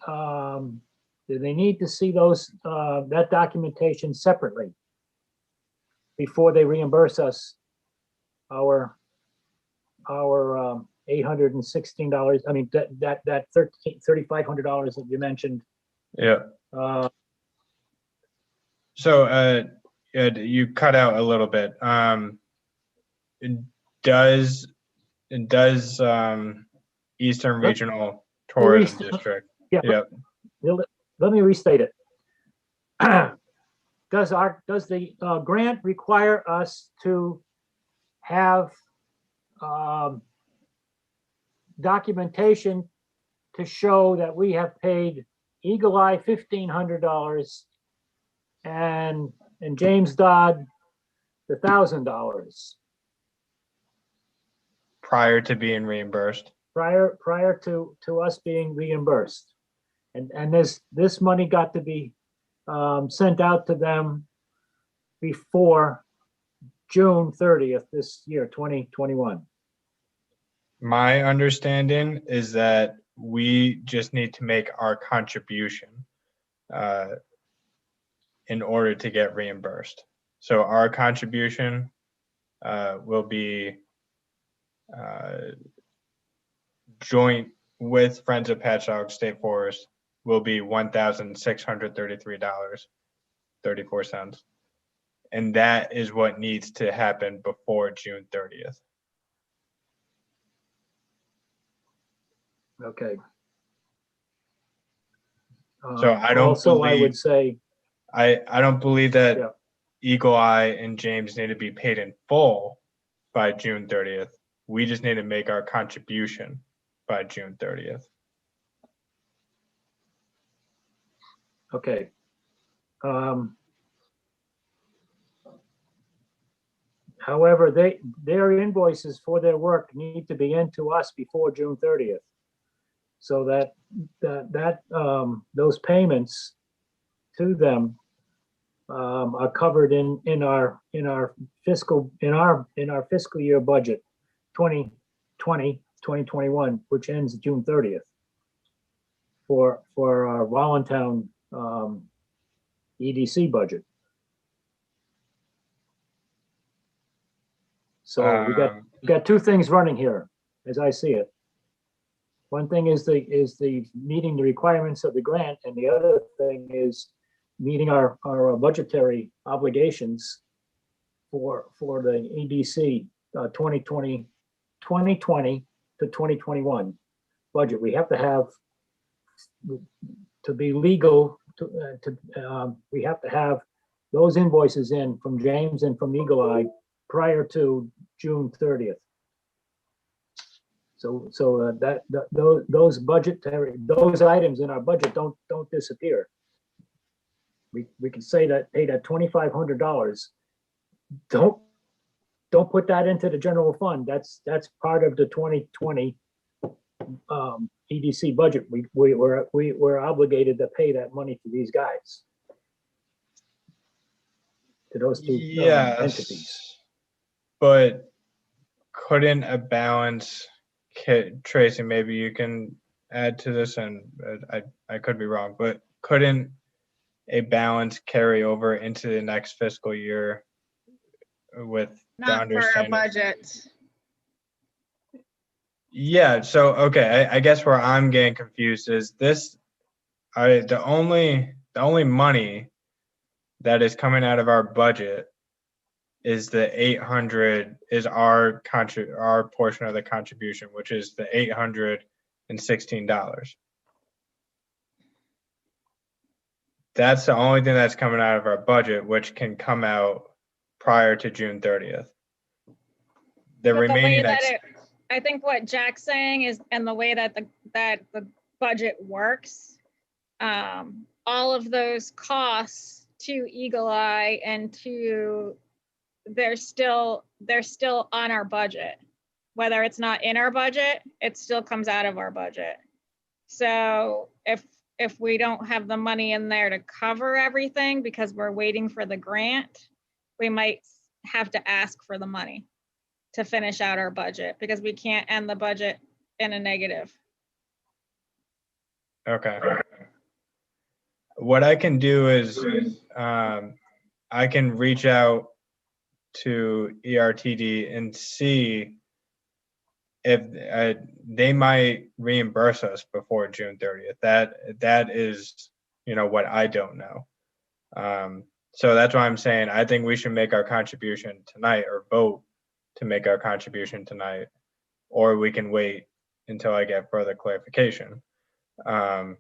Do they need to see those that documentation separately before they reimburse us our $816? I mean that $3,500 that you mentioned. Yeah. So Ed, you cut out a little bit. Does Eastern Regional Tourism District? Yeah. Yep. Let me restate it. Does the grant require us to have documentation to show that we have paid Eagle Eye $1,500 and James Dodd the $1,000 Prior to being reimbursed? prior to us being reimbursed? And this money got to be sent out to them before June 30th this year, 2021. My understanding is that we just need to make our contribution in order to get reimbursed. So our contribution will be joint with Friends of Patchogue State Forest will be $1,633.34. And that is what needs to happen before June 30th. Okay. So I don't also, I believe- would say, I don't believe that Yeah. Eagle Eye and James need to be paid in full by June 30th. We just need to make our contribution by June 30th. okay. However, their invoices for their work need to be into us before June 30th. So that those payments to them are covered in our fiscal year budget 2021, which ends June 30th for our Wallentown EDC budget. So we got two things running here, as I see it. One thing is the meeting the requirements of the grant, and the other thing is meeting our budgetary obligations for the EDC 2020 to 2021 budget. We have to have, to be legal, we have to have those invoices in from James and from Eagle Eye prior to June 30th. So those items in our budget don't disappear. We can say that, hey, that $2,500, don't put that into the general fund. That's part of the 2020 EDC budget. We're obligated to pay that money to these guys, to those two entities. But couldn't a balance, Tracy, maybe you can add to this, and I could be wrong, but couldn't a balance carry over into the next fiscal year with the Not for our understanding? budget. Yeah, so okay, I guess where I'm getting confused is this, the only money that is coming out of our budget is the 800, is our portion of the contribution, which is the $816. That's the only thing that's coming out of our budget, which can come out prior to June 30th. The But remaining, I think what Jack's saying is, and the way that the budget works, all of those costs to Eagle Eye and to they're still on our budget. Whether it's not in our budget, it still comes out of our budget. So if we don't have the money in there to cover everything because we're waiting for the grant, we might have to ask for the money to finish out our budget because we can't end the budget in a negative. Okay. What I can do is I can reach out to ERTD and see if they might reimburse us before June 30th. That is, what I don't know. So that's why I'm saying I think we should make our contribution tonight or vote to make our contribution tonight, or we can wait until I get further clarification. I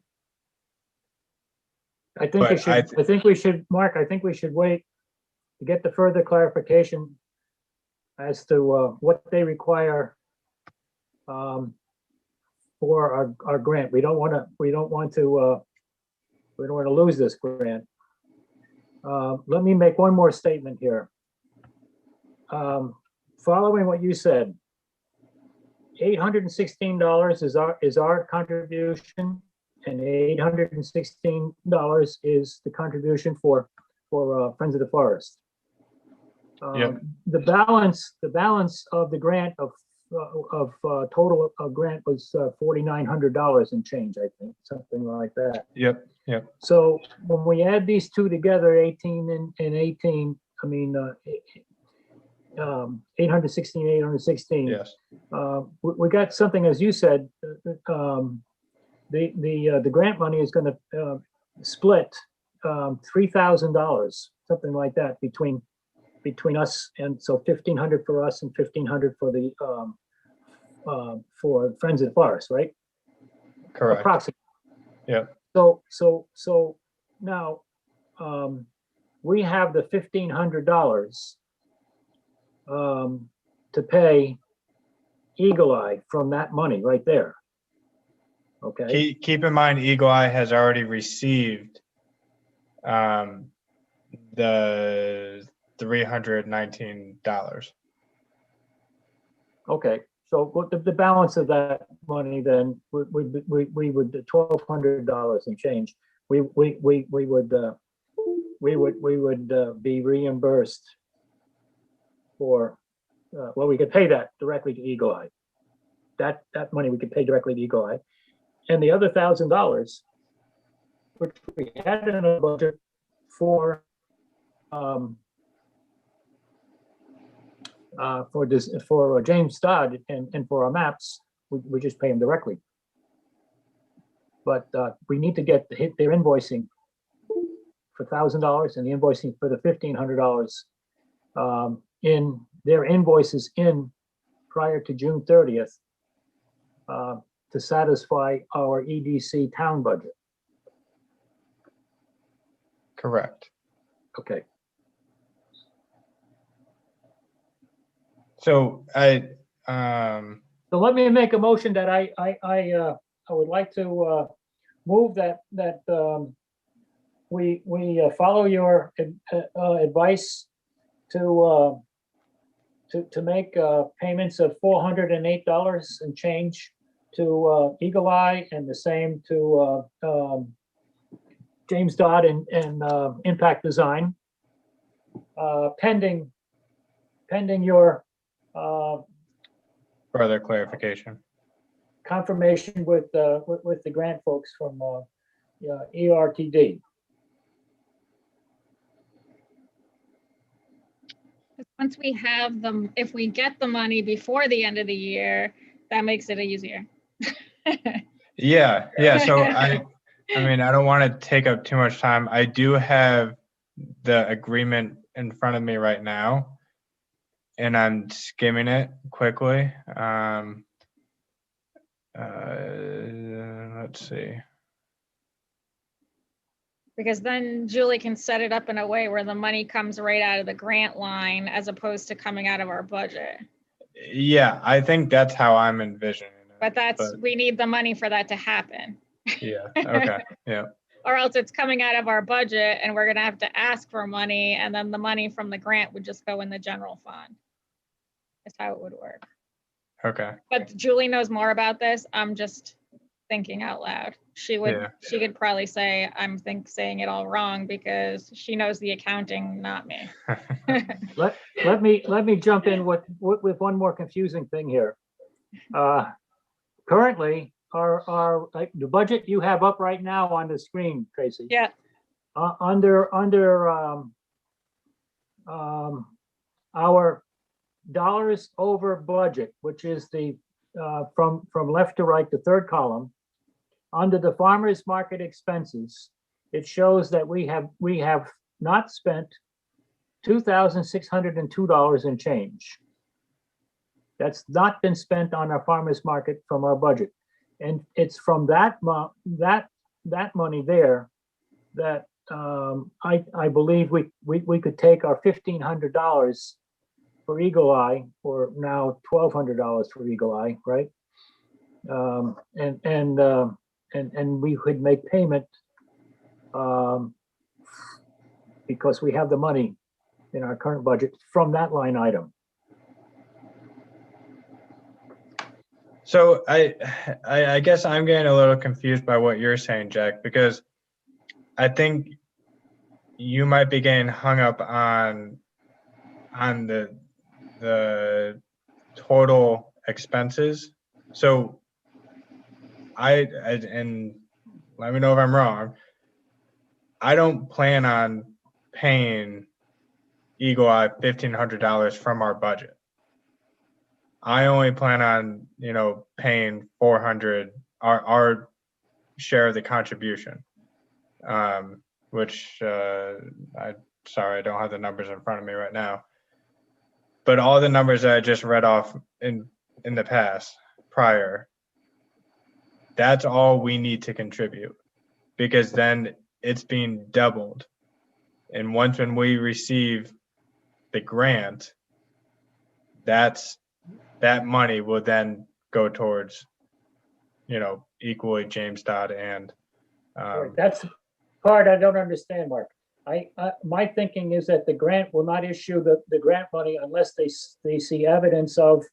think But we should, Mark, I think we should wait to get the further clarification as to what they require for our grant. We don't want to lose this grant. Let me make one more statement here. Following what you said, $816 is our contribution, and $816 is the contribution for Friends of the Forest. Yep. The balance of the grant of total of grant was $4,900 and change, I think, something like that. Yep. So when we add these two together, 18 and 18, I mean, 816, 816. Yes. We got something, as you said, the grant money is going to split $3,000, something like that, between us, and so 1,500 for us and 1,500 for the for Friends of the Forest, right? Correct. Approximately. Yeah. So now we have the $1,500 to pay Eagle Eye from that money right there. Okay. Keep in mind, Eagle Eye has already received the $319. Okay. So what the balance of that money then we would $1,200 and change. We would be reimbursed for. Well, we could pay that directly to Eagle Eye. That money we could pay directly to Eagle Eye, and the other $1,000, which we had in a budget for James Dodd and for our maps, we just pay him directly. But we need to get their invoicing for $1,000 and the invoicing for the $1,500 in their invoices in prior to June 30th to satisfy our EDC town budget. Correct. Okay. So So let me make a motion that I would like to move that we follow your advice to make payments of $408 and change to Eagle Eye, and the same to James Dodd and Impact Design, pending your further clarification. confirmation with the grant folks from ERTD. Once we have them, if we get the money before the end of the year, that makes it easier. Yeah. So I mean, I don't want to take up too much time. I do have the agreement in front of me right now, and I'm skimming it quickly. Let's see. Because then Julie can set it up in a way where the money comes right out of the grant line as opposed to coming out of our budget. Yeah, I think that's how I'm envisioning it. But we need the money for that to happen. Yeah. Okay. Yeah. or else it's coming out of our budget and we're gonna have to ask for money, and then the money from the grant would just go in the general fund. That's how it would work. Okay. But Julie knows more about this. I'm just thinking out loud. She could probably say I'm saying it all wrong because she knows the accounting, not me. Let me jump in with one more confusing thing here. Currently, the budget you have up right now on the screen, Tracy. Yeah. Under our dollars over budget, which is the from left to right, the third column, under the farmers market expenses, it shows that we have not spent $2,602 and change. That's not been spent on our farmers market from our budget, and it's from that money there that I believe we could take our $1,500 for Eagle Eye, or now $1,200 for Eagle Eye, right? And we could make payment because we have the money in our current budget from that line item. So I guess I'm getting a little confused by what you're saying, Jack, because I think you might be getting hung up on the total expenses. So and let me know if I'm wrong, I don't plan on paying Eagle Eye $1,500 from our budget. I only plan on, paying $400, our share of the contribution, which I don't have the numbers in front of me right now. But all the numbers that I just read off in the past, prior, that's all we need to contribute, because then it's being doubled. And once when we receive the grant, that money will then go towards, equally James Dodd and. That's the part I don't understand, Mark. My thinking is that the grant will not issue the grant money unless they see evidence of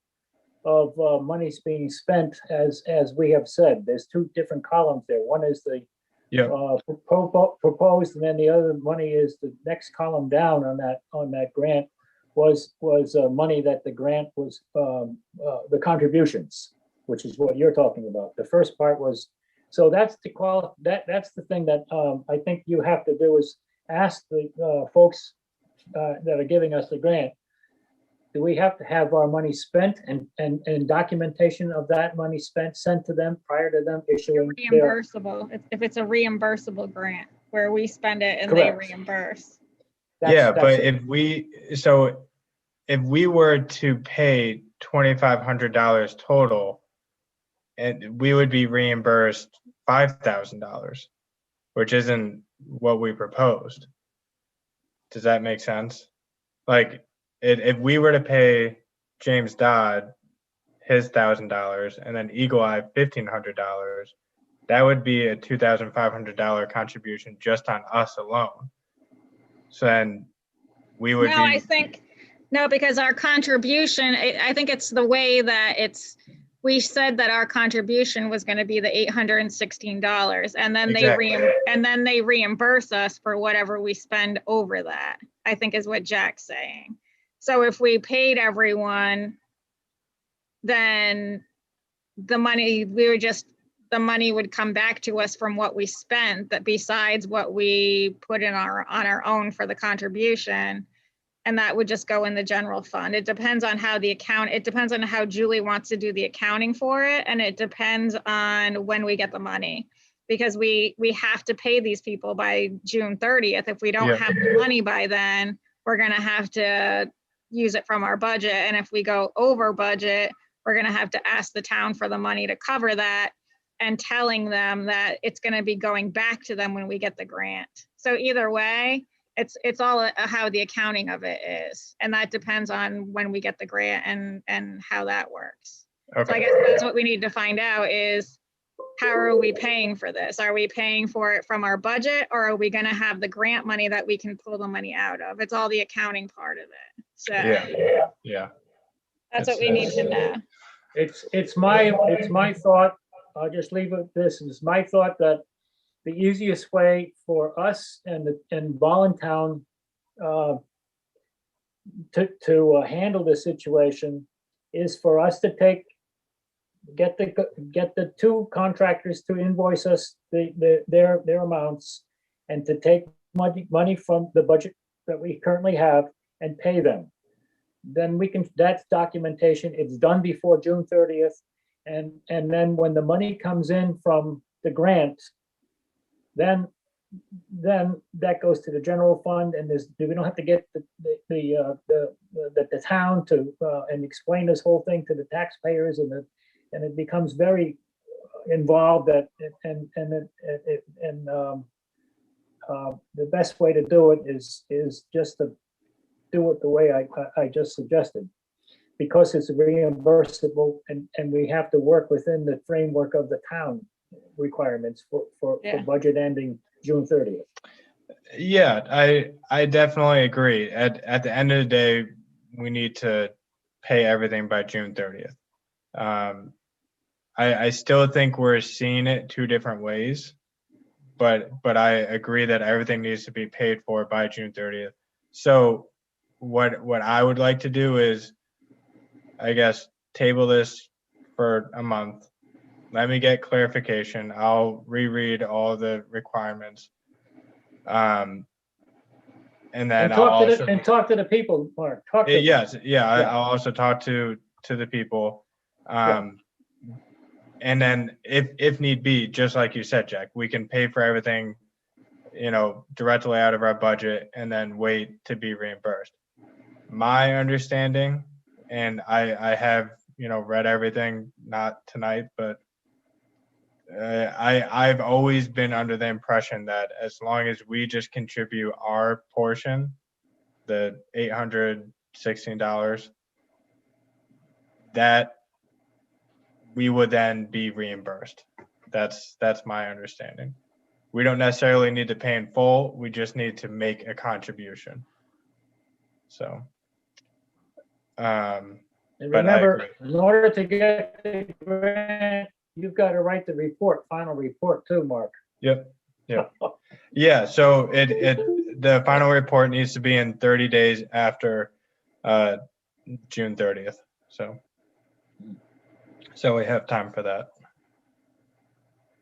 monies being spent, as we have said. There's two different columns there. One is the proposed, and then the other money is the next column down on that grant was money that the grant was the contributions, which is what you're talking about. The first part was, so that's that's the thing that I think you have to do, is ask the folks that are giving us the grant, do we have to have our money spent and documentation of that money spent sent to them prior to them issuing reimbursable? If it's a reimbursable grant where we spend it and Correct. They reimburse. But if we were to pay $2,500 total, and we would be reimbursed $5,000, which isn't what we proposed. Does that make sense? Like, if we were to pay James Dodd his $1,000 and then Eagle Eye $1,500, that would be a $2,500 contribution just on us alone. So then we would No, because our contribution, I think it's the way that we said that our contribution was going to be the $816, and then they reimburse us for whatever we spend over that, I think is what Jack's saying. So if we paid everyone, then the money would come back to us from what we spent, that besides what we put in on our own for the contribution, and that would just go in the general fund. It depends on how it depends on how Julie wants to do the accounting for it, and it depends on when we get the money, because we have to pay these people by June 30th. If we don't have the money by then, we're gonna have to use it from our budget, and if we go over budget, we're gonna have to ask the town for the money to cover that, and telling them that it's gonna be going back to them when we get the grant. So either way, it's all how the accounting of it is, and that depends on when we get the grant and how that works. Okay. So I guess that's what we need to find out, is how are we paying for this? Are we paying for it from our budget, or are we gonna have the grant money that we can pull the money out of? It's all the accounting part of it. So Yeah. that's what we need to know. It's my thought, I'll just leave it at this, it's my thought that the easiest way for us and Voluntown to handle the situation is for us to get the two contractors to invoice us their amounts, and to take money from the budget that we currently have and pay them. Then we can, that's documentation, it's done before June 30th. And then when the money comes in from the grant, then that goes to the general fund, and we don't have to get the town to and explain this whole thing to the taxpayers, and it becomes very involved. The best way to do it is just to do it the way I just suggested, because it's reimbursable, and we have to work within the framework of the town requirements for budget ending June 30th. Yeah, I definitely agree. At the end of the day, we need to pay everything by June 30th. I still think we're seeing it two different ways, but I agree that everything needs to be paid for by June 30th. So what I would like to do is, I guess, table this for a month. Let me get clarification. I'll reread all the requirements. And then talk to the people, Mark. Talk to them. Yes, yeah. I'll also talk to the people. And then if need be, just like you said, Jack, we can pay for everything, directly out of our budget, and then wait to be reimbursed. My understanding, and I have, read everything, not tonight, but I've always been under the impression that as long as we just contribute our portion, the $816, that we would then be reimbursed. That's my understanding. We don't necessarily need to pay in full. We just need to make a contribution. So, and remember, in order to get the grant, you've got to write the final report too, Mark. Yep. Yeah. So the final report needs to be in 30 days after June 30th. So we have time for that.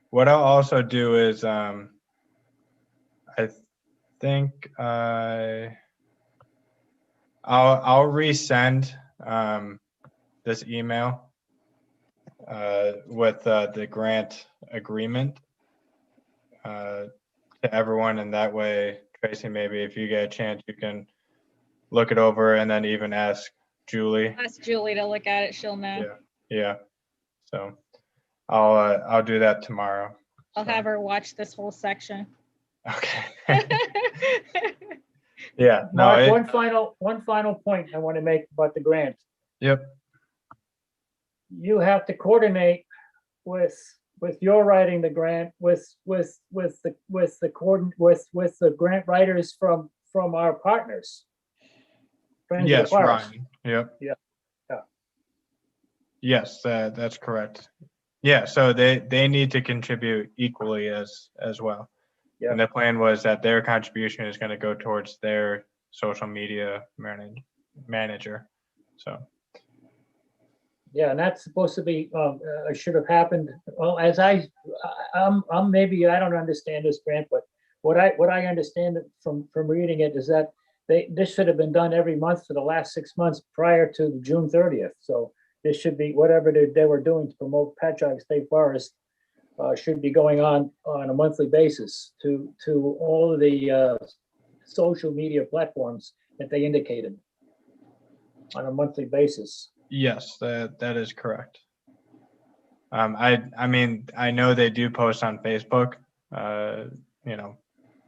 What I'll also do is, I think I'll resend this email with the grant agreement to everyone, and that way, Tracy, maybe if you get a chance, you can look it over, and then even ask Julie. Ask Julie to look at it. She'll know. Yeah. So I'll do that tomorrow. I'll have her watch this whole section. Okay. Yeah. Mark, one final point I want to make about the grant. Yep. You have to coordinate with your writing the grant with the grant writers from our partners. Yes, Ryan. Yep. Yeah. Yes, that's correct. Yeah, so they need to contribute equally as well. Yeah. And the plan was that their contribution is going to go towards their social media manager. So. Yeah, and that's supposed to be should have happened. Well, as I'm maybe I don't understand this grant, but what I understand from reading it is that this should have been done every month for the last 6 months prior to June 30th. So this should be whatever they were doing to promote Patchogue State Forest should be going on a monthly basis to all of the social media platforms that they indicated on a monthly basis. Yes, that is correct. I mean, I know they do post on Facebook,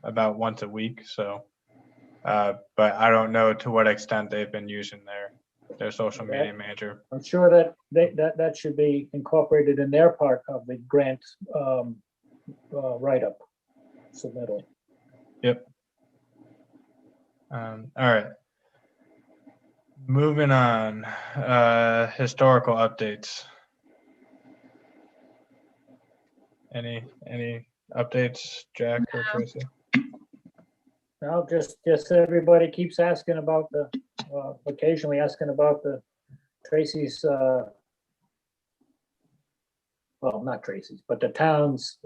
about once a week. So, but I don't know to what extent they've been using their social Okay. media manager. I'm sure that that should be incorporated in their part of the grant write-up submittal. Yep. All right. Moving on, historical updates. Any updates, Jack or Tracy? Now, just everybody keeps asking about the, occasionally asking about the Tracy's, well, not Tracy's, but the town's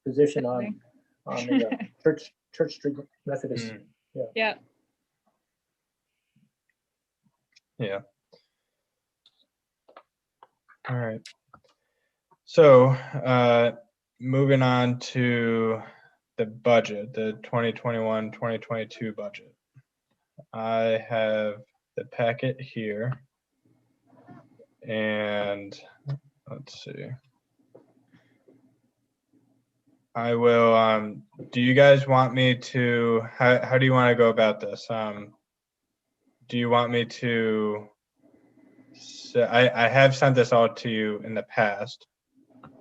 position on the Church Street Methodist. Mm, Yeah, yeah. All right. So, moving on to the budget, the 2021-2022 budget. I have the packet here, and let's see. I will, do you guys want me to, how do you want to go about this? Do you want me to, I have sent this all to you in the past,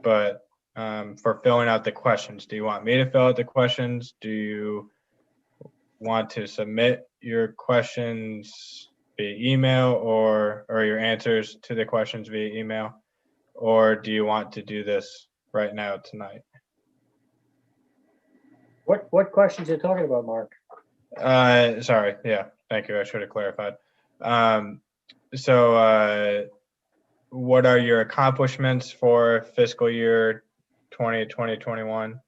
but for filling out the questions, do you want me to fill out the questions? Do you want to submit your questions via email or your answers to the questions via email? Or do you want to do this right now tonight? What questions are you talking about, Mark? Sorry. Yeah. Thank you. I should have clarified. So what are your accomplishments for fiscal year 2020-2021?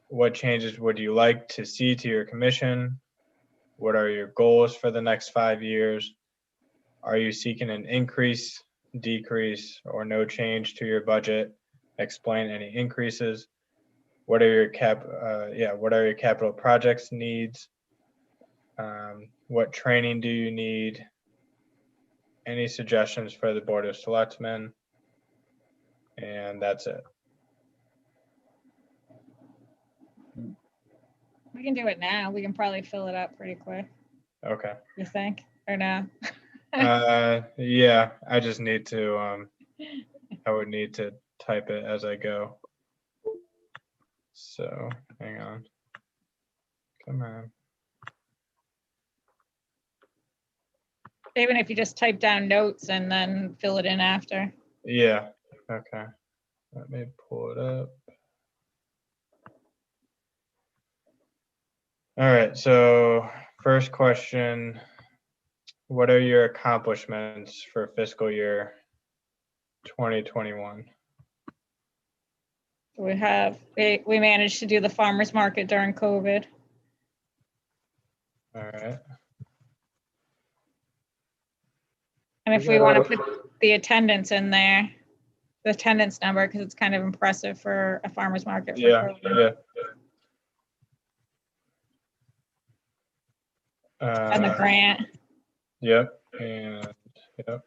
What changes would you like to see to your commission? What are your goals for the next 5 years? Are you seeking an increase, decrease, or no change to your budget? Explain any increases. What are your capital projects needs? What training do you need? Any suggestions for the Board of Selectmen? And that's it. we can do it now. We can probably fill it up pretty quick, Okay. you think, or no? Yeah, I just need to, I would need to type it as I go. So hang on. Come on. Even if you just type down notes and then fill it in after. Yeah. Okay. Let me pull it up. All right. So first question, what are your accomplishments for fiscal year 2021? We managed to do the farmer's market during COVID. All right. And if we want to put the attendance in there, the attendance number, because it's kind of impressive for a farmer's market. For Yeah. COVID. Yeah. And the grant. Yep. And yep.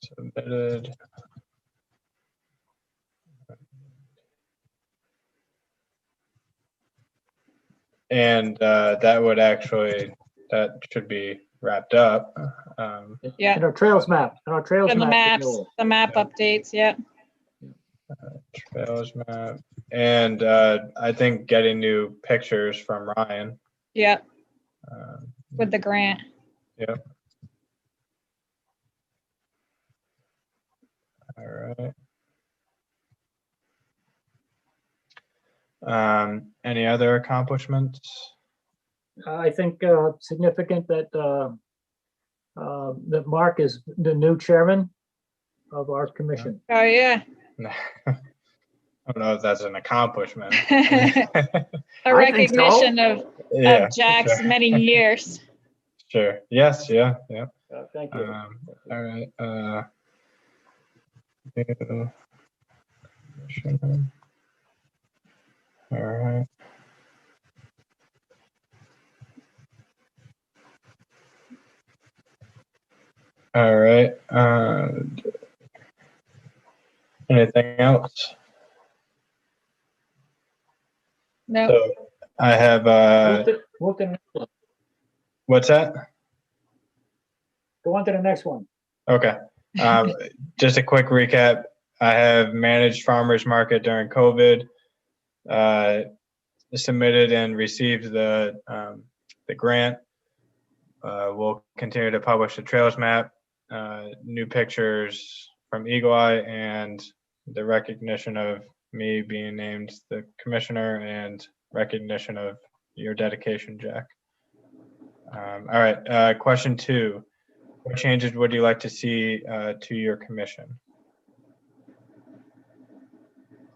Submitted. And that should be wrapped up. Yeah. And our trails map, And the maps, renewal. the map updates, yeah. Trails map. And I think getting new pictures from Ryan. Yeah. With the grant. Yep. All right. Any other accomplishments? I think significant that that Mark is the new chairman of our commission. Oh, yeah. I don't know if that's an accomplishment. A I think so. recognition of Yeah, Jack's sure. many years. Sure. Yes. Yeah. Yeah. Thank you. All right. All right. All right. Anything else? No. So I have, Move to the next one. what's that? Go on to the next one. Okay. Just a quick recap. I have managed farmers market during COVID, submitted and received the grant. We'll continue to publish the trails map, new pictures from Eagle Eye, and the recognition of me being named the commissioner and recognition of your dedication, Jack. All right. Question 2. What changes would you like to see to your commission?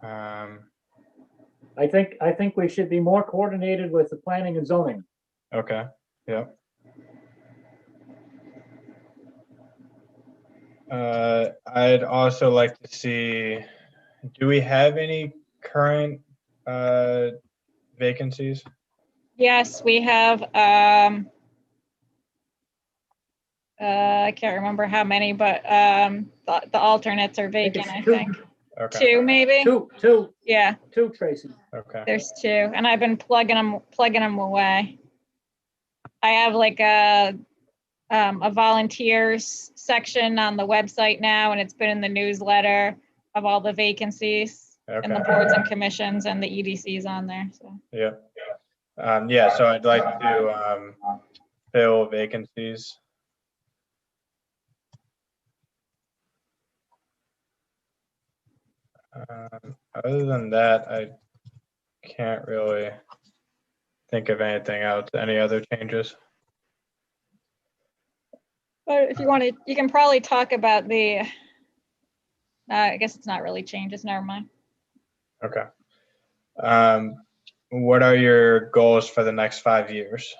I think we should be more coordinated with the planning and zoning. Okay. Yep. I'd also like to see, do we have any current vacancies? Yes, we have, I can't remember how many, but the alternates are vacant, I think. Okay. 2 maybe? Two, Yeah, Tracy. Okay. there's 2, and I've been plugging them away. I have like a volunteers section on the website now, and it's been in the newsletter of all the vacancies and the Okay. boards and commissions and the EDCs on there, so. Yeah. Yeah, so I'd like to fill vacancies. Other than that, I can't really think of anything else. Any other changes? But if you want to, you can probably talk about the, I guess it's not really changes, never mind. Okay. What are your goals for the next 5 years?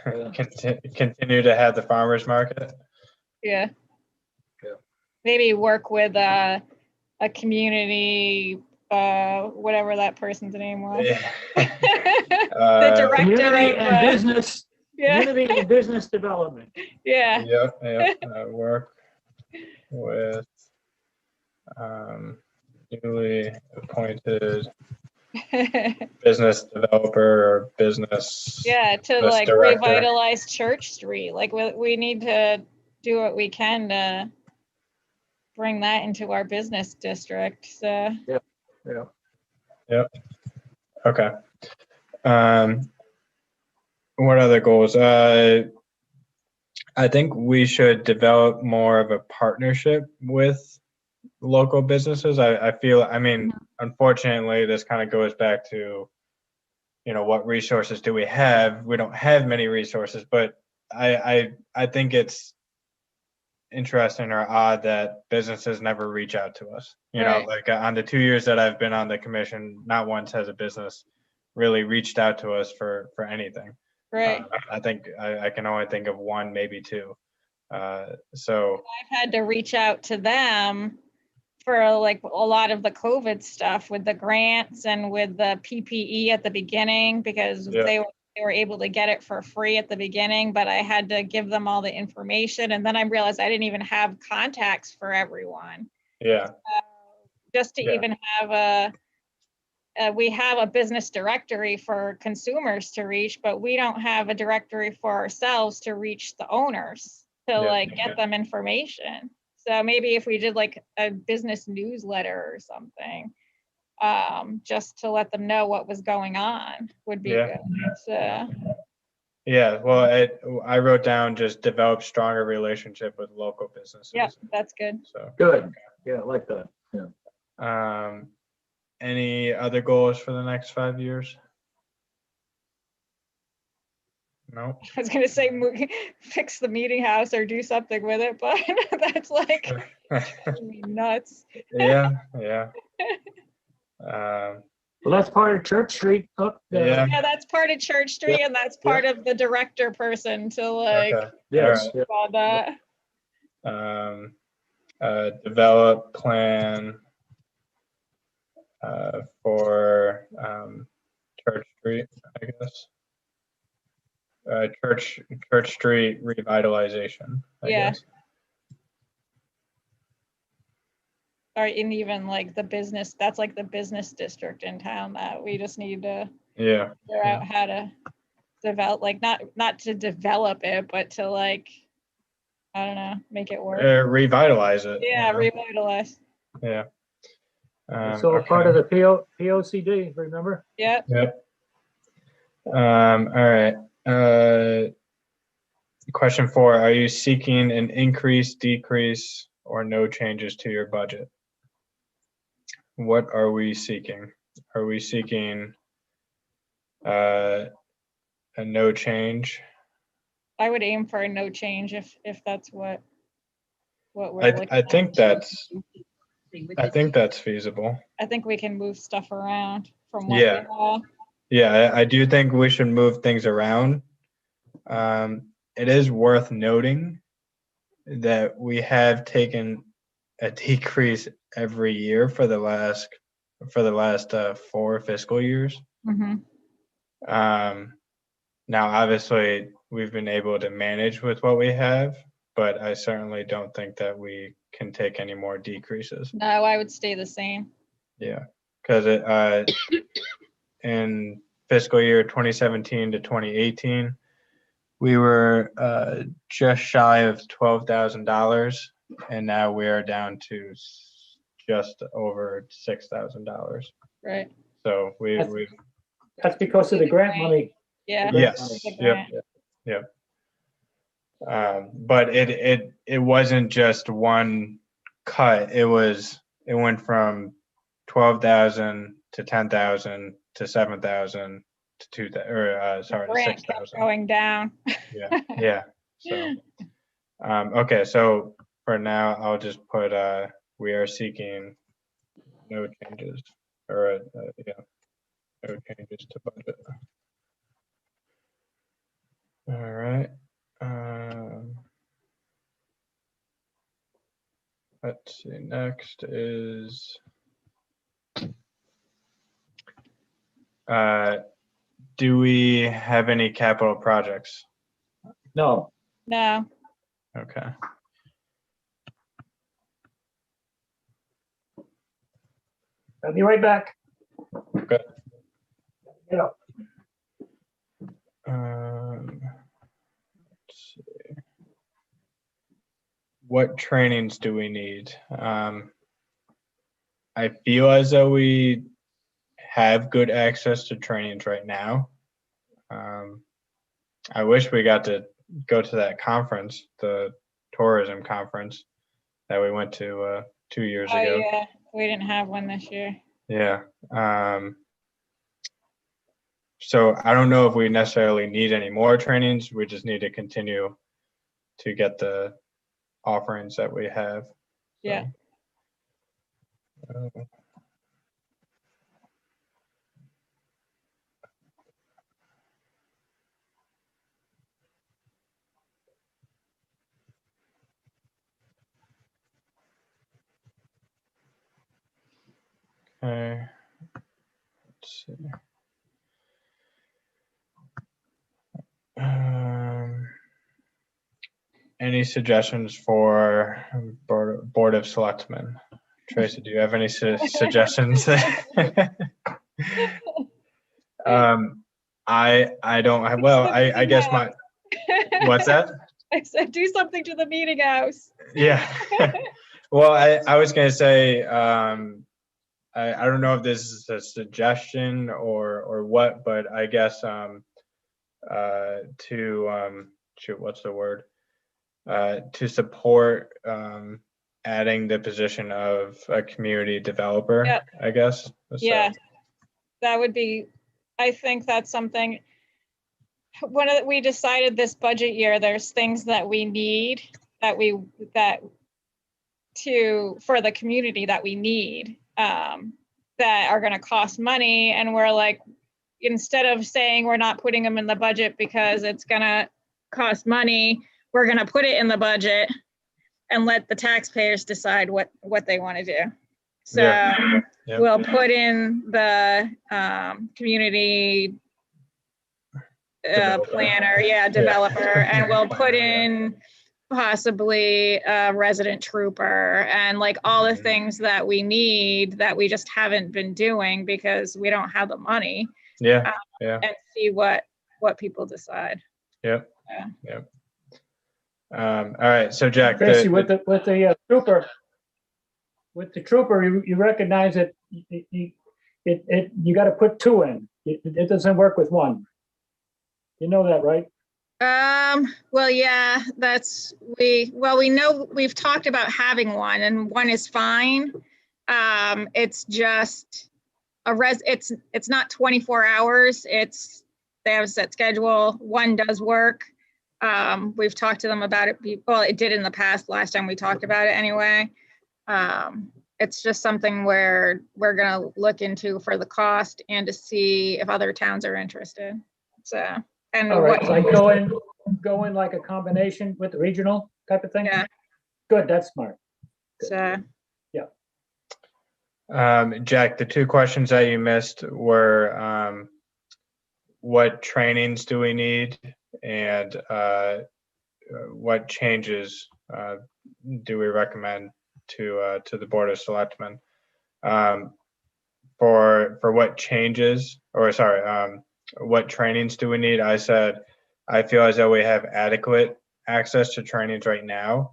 Continue to have the farmers market. Yeah. Yeah. Maybe work with a community, whatever that person's name was. The director Community of, and business, yeah, community and business development. yeah. Yep. Work with newly appointed business developer or business. Yeah, to business like director. revitalize Church Street. Like we need to do what we can to bring that into our business district. So Yeah. Okay. What other goals? I think we should develop more of a partnership with local businesses. I feel, I mean, unfortunately, this kind of goes back to, what resources do we have? We don't have many resources, but I think it's interesting or odd that businesses never reach out to us. Right. Like on the 2 years that I've been on the commission, not once has a business really reached out to us for anything. right. I think I can only think of 1, maybe 2. So I've had to reach out to them for like a lot of the COVID stuff with the grants and with the PPE at the beginning, because Yeah. they were able to get it for free at the beginning, but I had to give them all the information. And then I realized I didn't even have contacts for everyone. yeah, Just to Yeah. even have we have a business directory for consumers to reach, but we don't have a directory for ourselves to reach the owners to Yeah. like get them information. So maybe if we did like a business newsletter or something, just to let them know what was going on would be Yeah. good. So yeah. Well, I wrote down just develop stronger relationship with local businesses. yeah, that's good. So Good. Yeah, I like that. Yeah. any other goals for the next 5 years? No. I was gonna say fix the meeting house or do something with it, but that's like nuts. Yeah. Well, that's part of Church Street. Yeah. Yeah, that's part of Church Street, and that's part of the director person to like Okay. Yes. All Yeah. all that. Develop plan for Church Street, I guess. Church Street revitalization, I Yeah. guess. or in even like the business, that's like the business district in town that we just need to Yeah. figure out how to develop, like not to develop it, but to like, I don't know, make it work. Revitalize it. Yeah, you know? revitalize. Yeah. It's all part of the POCD, remember? Yep. Yep. All right. Question 4, are you seeking an increase, decrease, or no changes to your budget? What are we seeking? Are we seeking a no change? I would aim for a no change if that's what we're looking I at. think that's feasible. I think we can move stuff around from what Yeah. we have. Yeah, I do think we should move things around. It is worth noting that we have taken a decrease every year for the last 4 fiscal years. Mhm. Now, obviously, we've been able to manage with what we have, but I certainly don't think that we can take any more decreases. No, I would stay the same. Yeah, because in fiscal year 2017 to 2018, we were just shy of $12,000, and now we are down to just over $6,000. Right. So we've That's because of the grant money. Yeah. yes, The yep, grant. yep. But it wasn't just one cut. It went from 12,000 to 10,000 to 7,000 to 2,000, or sorry, to Grant kept 6,000. going down. Yeah. So, okay. So for now, I'll just put we are seeking no changes, or no changes to budget. All right. Let's see. Next is do we have any capital projects? No, No. Okay. I'll be right back. Okay. Get up. Let's see. What trainings do we need? I feel as though we have good access to trainings right now. I wish we got to go to that conference, the tourism conference that we went to 2 years Oh ago. yeah, we didn't have one this year. Yeah. So I don't know if we necessarily need any more trainings. We just need to continue to get the offerings that we have. Yeah. Okay. Let's see. Any suggestions for Board of Selectmen? Tracy, do you have any suggestions? I don't have, well, I guess my, what's that? I said, do something to the meeting house. Yeah. Well, I was going to say, I don't know if this is a suggestion or what, but I guess shoot, what's the word? To support adding the position of a community developer, Yep. I guess. So, Yeah, that would be, I think that's something, we decided this budget year, there's things that we need for the community that we need, that are gonna cost money, and we're like, instead of saying we're not putting them in the budget because it's gonna cost money, we're gonna put it in the budget and let the taxpayers decide what they wanna do. So Yeah. Yep. we'll put in the community Developer. planner, developer, and we'll put in possibly a resident trooper and like all the Mhm. things that we need that we just haven't been doing because we don't have the money, Yeah, yeah, and see what people decide. yep, Yeah. yep. All right, so Jack, Tracy, with the trooper, you recognize that you got to put two in. It doesn't work with one. You know that, right? Well, yeah, we know we've talked about having one and one is fine. It's just it's not 24 hours. They have a set schedule. One does work. We've talked to them about it. Well, it did in the past, last time we talked about it anyway. It's just something where we're gonna look into for the cost and to see if other towns are interested. So, and All right, what, like go in like a combination with the regional type of thing? yeah, Good, that's smart. so, Jack, the two questions that you missed were what trainings do we need, and what changes do we recommend to the Board of Selectmen? For what changes, or sorry, what trainings do we need? I said I feel as though we have adequate access to trainings right now,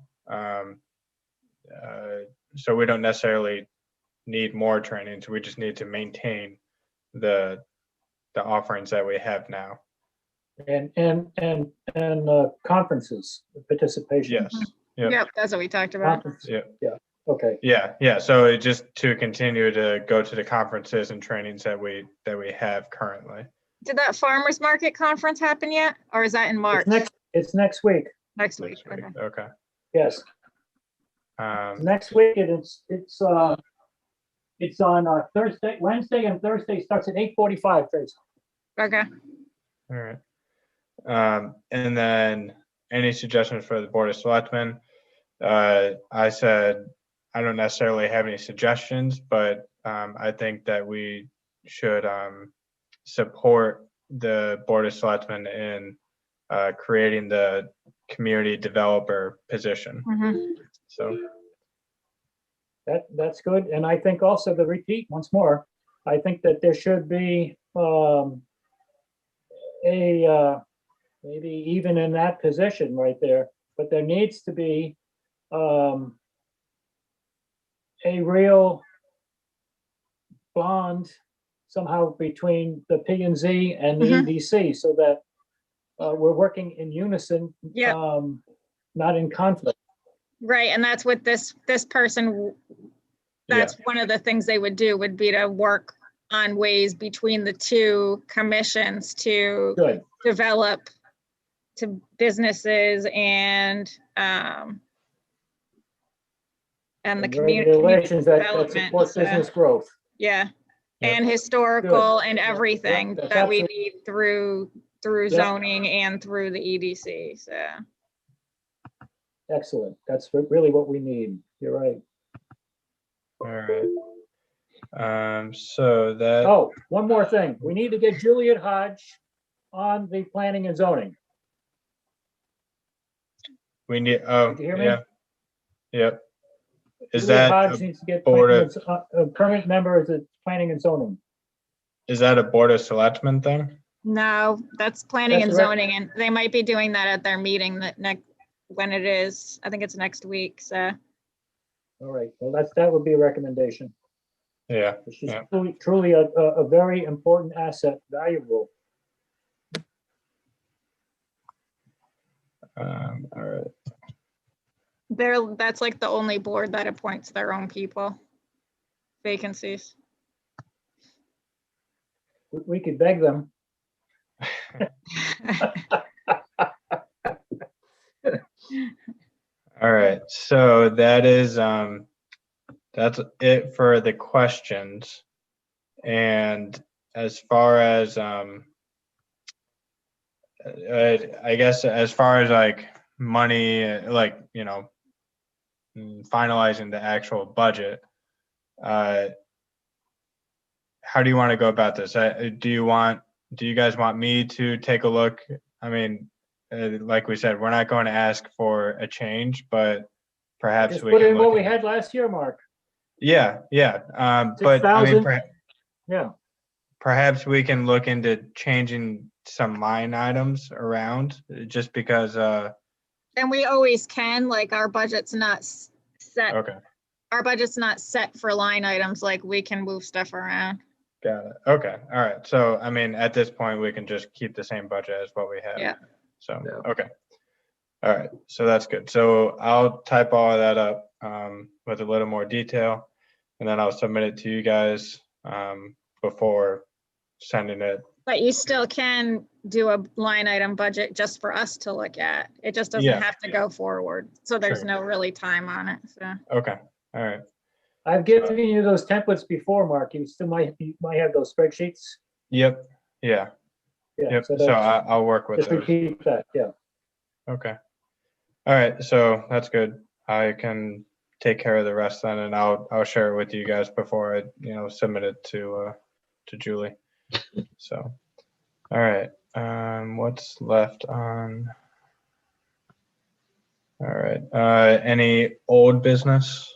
so we don't necessarily need more trainings. We just need to maintain the offerings that we have now. And conferences, participation. Yes. Yep. yep, that's what we talked about. Conferences. Yep. Yeah, okay. Yeah. So it just to continue to go to the conferences and trainings that we have currently. Did that farmers market conference happen yet? Or is that in March? It's next week, Next week. Next week. Okay. Okay. yes. Next week, it's on Thursday, Wednesday and Thursday, starts at 8:45, Tracy. Okay. All right. And then any suggestions for the Board of Selectmen? I said I don't necessarily have any suggestions, but I think that we should support the Board of Selectmen in creating the community developer position. Mhm. So That's good, and I think also the repeat once more, I think that there should be maybe even in that position right there, but there needs to be a real bond somehow between the P and Z and the Mhm. EDC so that we're working in unison, Yep. not in conflict. Right, and that's what this person, that's one of the things they would do, would be to work on ways between the two commissions to Good. develop to businesses and the And community regulations that development. support So, business growth. yeah, Yep. and historical and Yep, everything that's that we absolutely- need through Yep. zoning and through the EDC. So, Excellent. That's really what we need. You're right. all right. So that Oh, one more thing. We need to get Juliet Hodge on the planning and zoning. we need. Oh, Did you hear me? yeah. Yep. Is Juliet that Hodge a needs to get board a permanent member of the planning and zoning. Board of Selectmen thing? no, that's planning That's and the rec- zoning, and they might be doing that at their meeting that when it is. I think it's next week. So, All right. Well, that would be a recommendation. Yeah. She's Yeah. truly a very important asset, valuable. All right. that's like the only board that appoints their own people. Vacancies. We could beg them. All right. So that's it for the questions. And as far as I guess as far as like money, like, finalizing the actual budget, how do you want to go about this? Do you guys want me to take a look? I mean, like we said, we're not going to ask for a change, but perhaps Just we put can in what look we at- had last year, Mark. Yeah, yeah. But I mean, 6,000. Yeah, perhaps we can look into changing some line items around just because, And we always can, like, our budget's not set, okay, our budget's not set for line items, like, we can move stuff around. got it. Okay, all right. So, I mean, at this point, we can just keep the same budget as what we have. Yeah. So, Yeah. okay. All right, so that's good. So I'll type all of that up with a little more detail, and then I'll submit it to you guys before sending it. But you still can do a line item budget just for us to look at. It just doesn't Yeah. have to go forward. So there's Sure. no really time on it, so. Okay, all right. I've given you those templates before, Mark. You still you might have those spreadsheets. Yep, yeah, Yeah, yep. So that's- I'll work with just those. repeat that, yeah. Okay. All right, so that's good. I can take care of the rest then, and I'll share it with you guys before I submit it to Julie. So, all right. What's left on? All right. Any old business?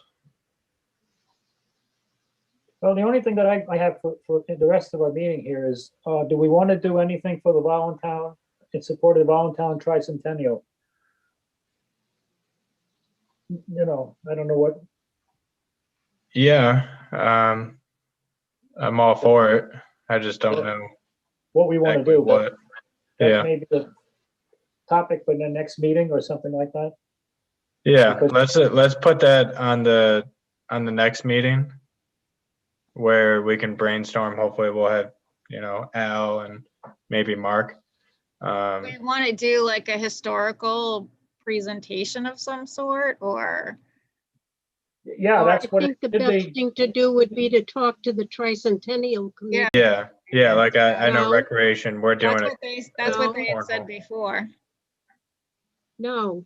Well, the only thing that I have for the rest of our meeting here is, do we want to do anything for the Voluntown, in support of the Voluntown Tricentennial? I don't know what, Yeah. I'm all for it. I just don't know what we want to exactly do, but what. that Yeah. may be the topic for the next meeting or something like that. Yeah. Because- Let's put that on the next meeting where we can brainstorm. Hopefully we'll have, Al and maybe Mark. We want to do like a historical presentation of some sort, or, Yeah, Or that's I what think it the should best be. thing to do would be to talk to the Tricentennial Committee. Yeah. Like I know No. recreation, we're doing that's it. what No. they had said Cornhole. before. No,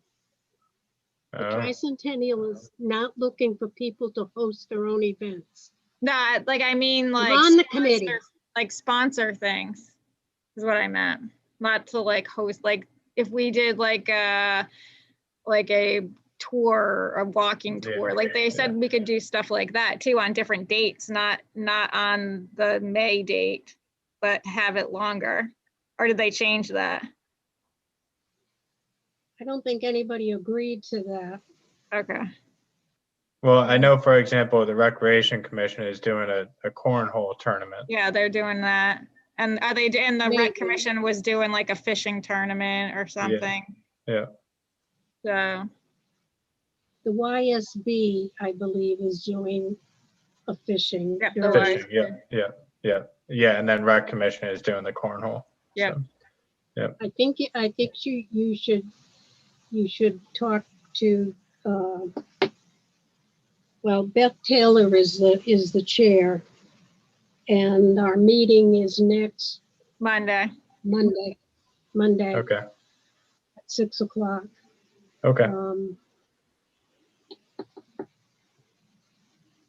the Oh, Tricentennial is not looking for people to host their own events. Nah, like, I mean, like. on the committee. Like sponsor things is what I meant. Not to like host, like if we did like a tour, a walking tour, Yeah, like they said we could do stuff like that too on different dates, not on the May date, but have it longer. Or did they change that? I don't think anybody agreed to that. Okay. Well, I know, for example, the Recreation Commission is doing a cornhole tournament. Yeah, they're doing that. And are they, and the Maybe. rec commission was doing like a fishing tournament or something. Yeah. So, The YSB, I believe, is doing a fishing. Yeah, the tournament. Fishing, yeah. And then Rec Commission is doing the cornhole. Yeah. So, I think you should talk to, well, Beth Taylor is the chair. And our meeting is next Monday. Monday okay, at 6 o'clock. okay.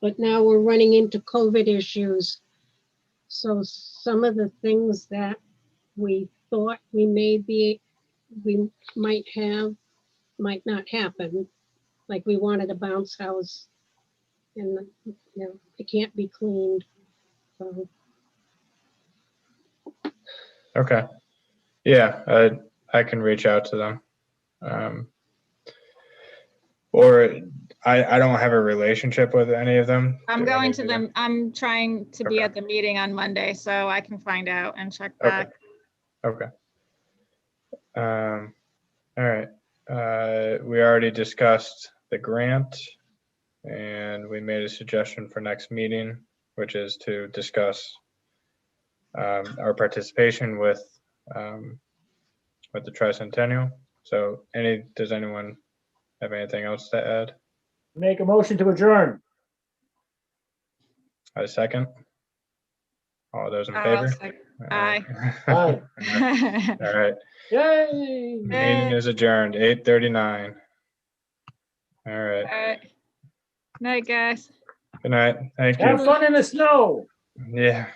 But now we're running into COVID issues. So some of the things that we thought we might have, might not happen. Like we wanted a bounce house and, it can't be cleaned. So Okay. Yeah, I can reach out to them. Or I don't have a relationship with any of them. I'm Do going any to of you? them. I'm trying to be Okay. at the meeting on Monday, so I can find out and check Okay. back. Okay. All right. We already discussed the grant and we made a suggestion for next meeting, which is to discuss our participation with the Tricentennial. So does anyone have anything else to add? Make a motion to adjourn. A second? All those in I'll favor? sec- All Aye. right. Aye. All right. Yay! Meeting is adjourned, 8:39. All right. All right. Night, guys. Good night. Thank Have you. fun in the snow. Yeah.